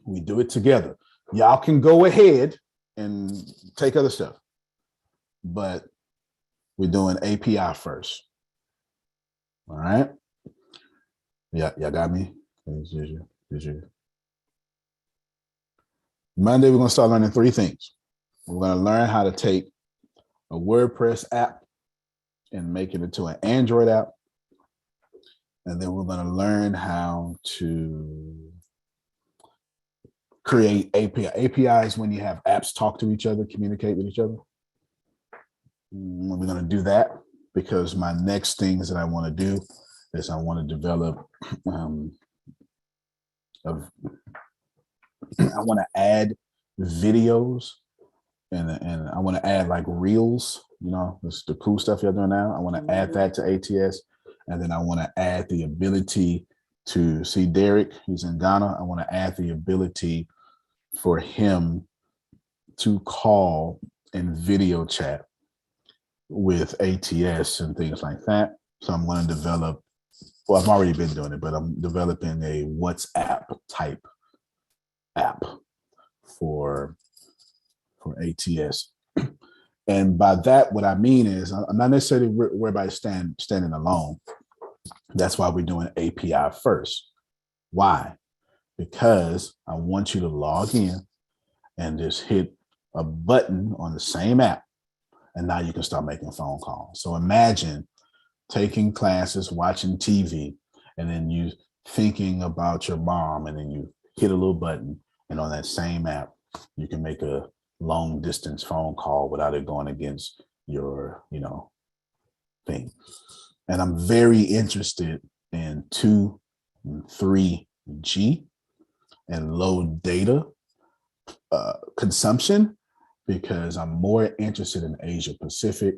We do it together. Y'all can go ahead and take other stuff, but we're doing API first. All right. Yeah, y'all got me? Did you? Monday, we're going to start learning 3 things. We're going to learn how to take a WordPress app and make it into an Android app. And then we're going to learn how to create API. API is when you have apps talk to each other, communicate with each other. We're going to do that because my next things that I want to do is I want to develop, I want to add videos and I want to add like reels, you know, this the cool stuff you're doing now. I want to add that to ATS. And then I want to add the ability to see Derek, he's in Ghana. I want to add the ability for him to call and video chat with ATS and things like that. So I'm going to develop, well, I've already been doing it, but I'm developing a WhatsApp type app for ATS. And by that, what I mean is I'm not necessarily worried about standing alone. That's why we're doing API first. Why? Because I want you to log in and just hit a button on the same app. And now you can start making phone calls. So imagine taking classes, watching TV, and then you thinking about your mom, and then you hit a little button, and on that same app, you can make a long distance phone call without it going against your, thing. And I'm very interested in 2 and 3G and low data consumption, because I'm more interested in Asia Pacific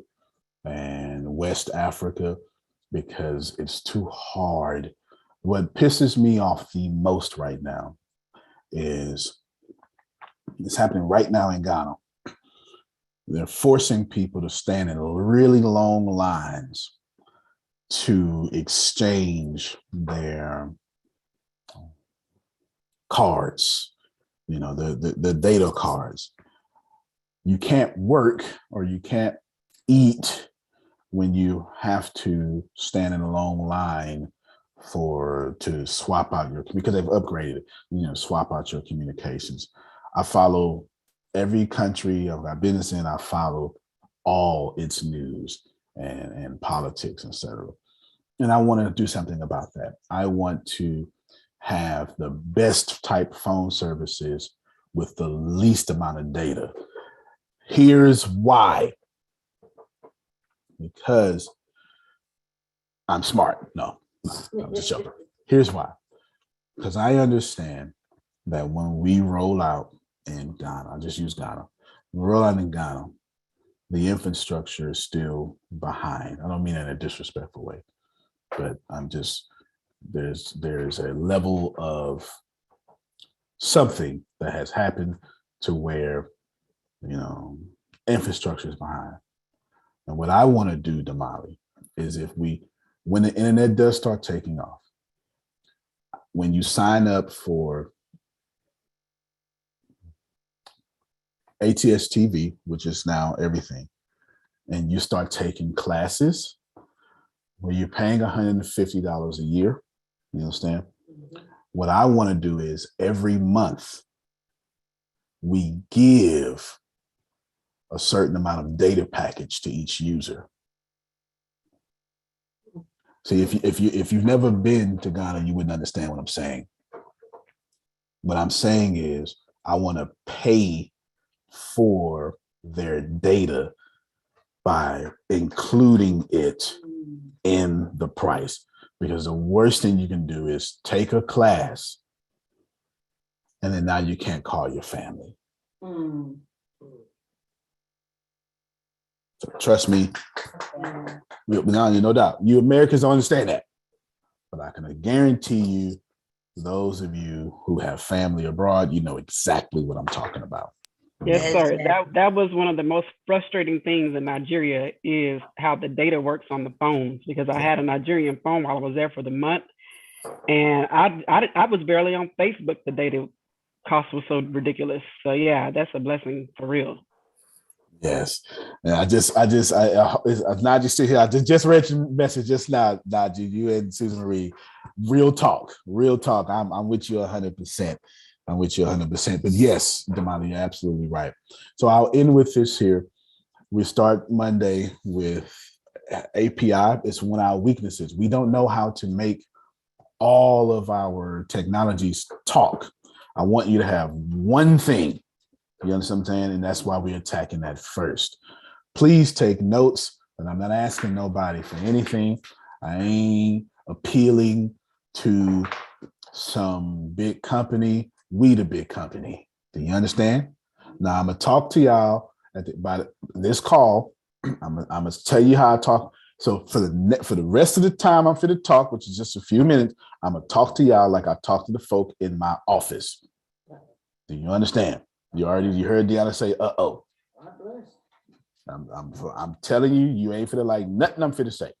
and West Africa, because it's too hard. What pisses me off the most right now is it's happening right now in Ghana. They're forcing people to stand in really long lines to exchange their cards, the data cards. You can't work or you can't eat when you have to stand in a long line to swap out because they've upgraded, swap out your communications. I follow every country I've got business in. I follow all its news and politics, etc. And I want to do something about that. I want to have the best type phone services with the least amount of data. Here's why. Because I'm smart. No, I'm just joking. Here's why. Because I understand that when we roll out in Ghana, I'll just use Ghana, roll out in Ghana, the infrastructure is still behind. I don't mean in a disrespectful way, but I'm just, there's a level of something that has happened to where, infrastructure is behind. And what I want to do, Damali, is when the internet does start taking off, when you sign up for ATS TV, which is now everything, and you start taking classes where you're paying $150 a year, you understand? What I want to do is every month we give a certain amount of data package to each user. See, if you've never been to Ghana, you wouldn't understand what I'm saying. What I'm saying is I want to pay for their data by including it in the price. Because the worst thing you can do is take a class and then now you can't call your family. So trust me, no doubt. You Americans don't understand that. But I can guarantee you, those of you who have family abroad, you know exactly what I'm talking about. Yes, sir. That was one of the most frustrating things in Nigeria is how the data works on the phones, because I had a Nigerian phone while I was there for the month, and I was barely on Facebook. The data cost was so ridiculous. So yeah, that's a blessing for real. Yes, and I Najee still here. I just read your message just now, Najee. You and Susan Marie, real talk. I'm with you 100%. I'm with you 100%. But yes, Damali, you're absolutely right. So I'll end with this here. We start Monday with API. It's one of our weaknesses. We don't know how to make all of our technologies talk. I want you to have one thing. You understand what I'm saying? And that's why we're attacking that first. Please take notes, and I'm not asking nobody for anything. I ain't appealing to some big company. We the big company. Do you understand? Now I'm gonna talk to y'all by this call. I'm gonna tell you how I talk. So for the rest of the time I'm finna talk, which is just a few minutes, I'm gonna talk to y'all like I talk to the folk in my office. Do you understand? You heard Deanna say, uh-oh. I'm telling you, you ain't finna like nothing I'm finna say.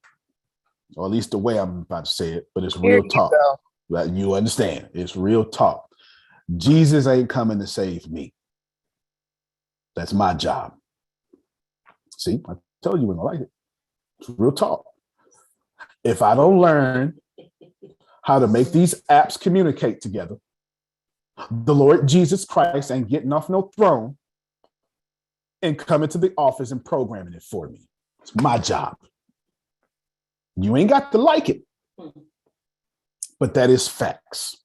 Or at least the way I'm about to say it, but it's real talk. Like, you understand, it's real talk. Jesus ain't coming to save me. That's my job. See, I told you we're gonna like it. It's real talk. If I don't learn how to make these apps communicate together, the Lord Jesus Christ ain't getting off no throne and coming to the office and programming it for me. It's my job. You ain't got to like it, but that is facts.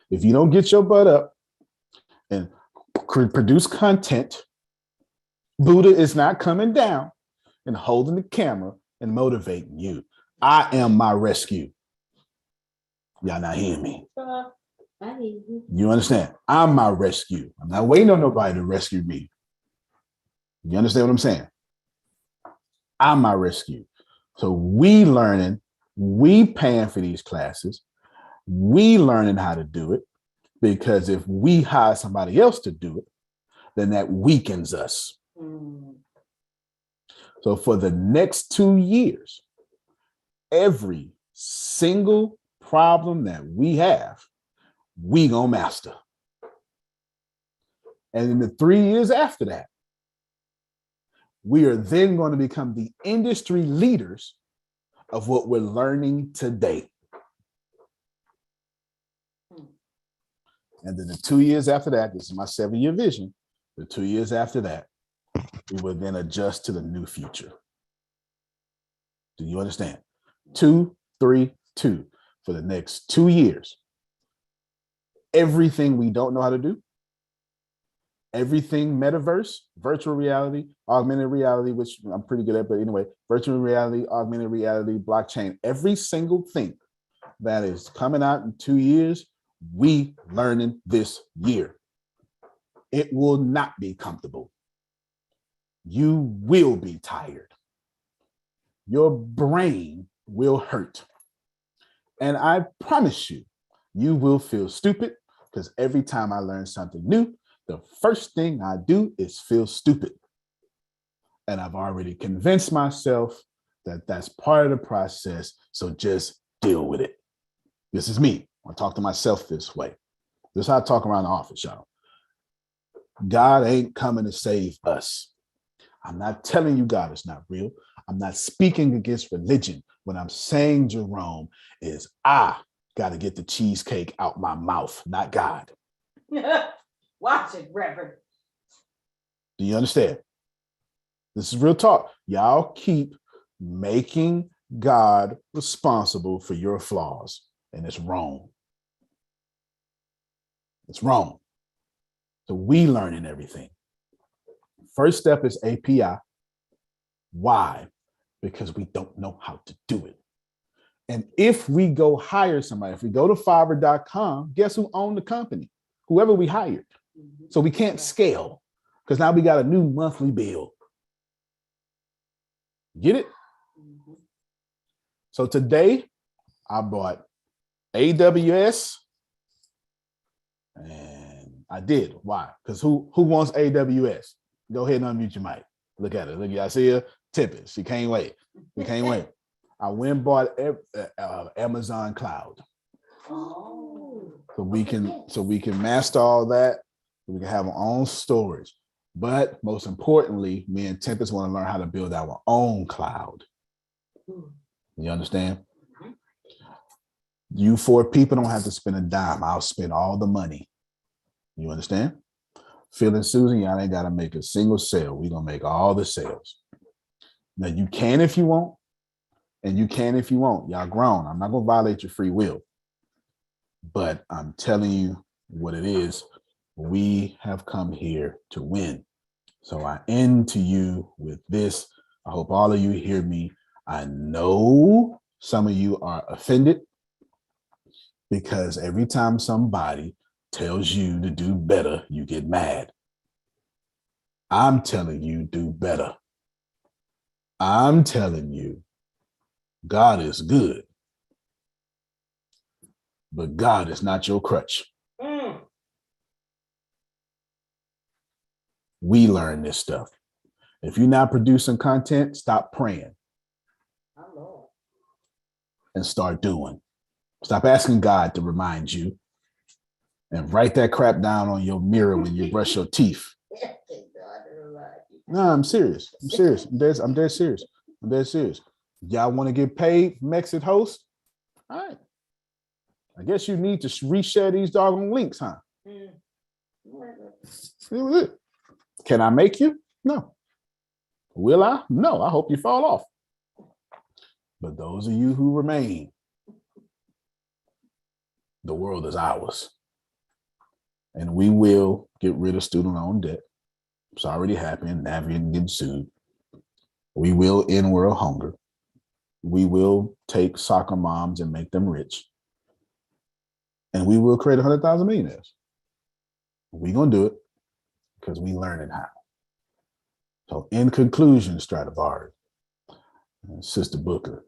If you don't get your butt up and produce content, Buddha is not coming down and holding the camera and motivating you. I am my rescue. Y'all not hearing me? You understand? I'm my rescue. I'm not waiting on nobody to rescue me. You understand what I'm saying? I'm my rescue. So we learning, we paying for these classes, we learning how to do it, because if we hire somebody else to do it, then that weakens us. So for the next 2 years, every single problem that we have, we gonna master. And in the 3 years after that, we are then going to become the industry leaders of what we're learning today. And then the 2 years after that, this is my 7-year vision. The 2 years after that, we will then adjust to the new future. Do you understand? 2, 3, 2. For the next 2 years, everything we don't know how to do, everything metaverse, virtual reality, augmented reality, which I'm pretty good at, but anyway, virtual reality, augmented reality, blockchain, every single thing that is coming out in 2 years, we learning this year. It will not be comfortable. You will be tired. Your brain will hurt. And I promise you, you will feel stupid, because every time I learn something new, the first thing I do is feel stupid. And I've already convinced myself that that's part of the process. So just deal with it. This is me. I talk to myself this way. This is how I talk around the office, y'all. God ain't coming to save us. I'm not telling you God is not real. I'm not speaking against religion. What I'm saying, Jerome, is I got to get the cheesecake out my mouth, not God. Watch it, Reverend. Do you understand? This is real talk. Y'all keep making God responsible for your flaws, and it's wrong. It's wrong. So we learning everything. First step is API. Why? Because we don't know how to do it. And if we go hire somebody, if we go to Fiverr.com, guess who owned the company? Whoever we hired. So we can't scale, because now we got a new monthly bill. Get it? So today I bought AWS, and I did. Why? Because who wants AWS? Go ahead and unmute your mic. Look at it. Look, y'all see her? Tipping. She can't wait. We can't wait. I went and bought Amazon Cloud. So we can master all that. We can have our own storage. But most importantly, me and Tempest want to learn how to build our own cloud. You understand? You 4 people don't have to spend a dime. I'll spend all the money. You understand? Phil and Susan, y'all ain't got to make a single sale. We're going to make all the sales. Now, you can if you want, and you can if you won't. Y'all grown. I'm not going to violate your free will. But I'm telling you what it is. We have come here to win. So I end to you with this. I hope all of you hear me. I know some of you are offended, because every time somebody tells you to do better, you get mad. I'm telling you, do better. I'm telling you, God is good, but God is not your crutch. We learn this stuff. If you're not producing content, stop praying and start doing. Stop asking God to remind you, and write that crap down on your mirror when you brush your teeth. No, I'm serious. I'm serious. I'm dead serious. I'm dead serious. Y'all want to get paid from Exit Host? All right. I guess you need to reshare these doggone links, huh? Can I make you? No. Will I? No. I hope you fall off. But those of you who remain, the world is ours. And we will get rid of student loan debt. It's already happening. Navient getting sued. We will end world hunger. We will take soccer moms and make them rich. And we will create 100,000 millionaires. We're going to do it because we learning how. So in conclusion, Stradivari, Sister Booker,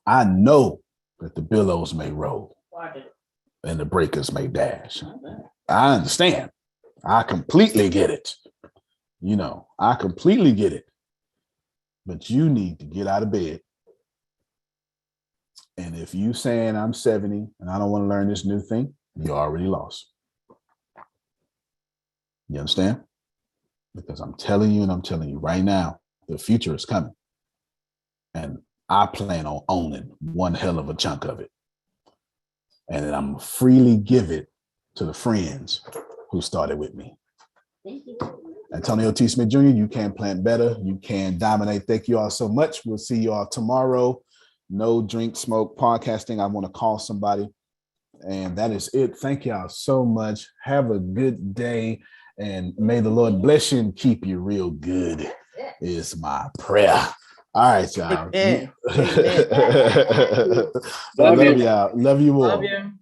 I know that the billows may roll and the breakers may dash. I understand. I completely get it. You know, I completely get it. But you need to get out of bed. And if you saying I'm 70 and I don't want to learn this new thing, you already lost. You understand? Because I'm telling you, and I'm telling you right now, the future is coming. And I plan on owning one hell of a chunk of it. And then I'm freely give it to the friends who started with me. Antonio T. Smith Jr., you can plant better. You can dominate. Thank you all so much. We'll see you all tomorrow. No drink, smoke, podcasting. I want to call somebody And that is it. Thank y'all so much. Have a good day. And may the Lord bless you and keep you real good is my prayer. All right, y'all. Amen. Love y'all. Love you more. Love you.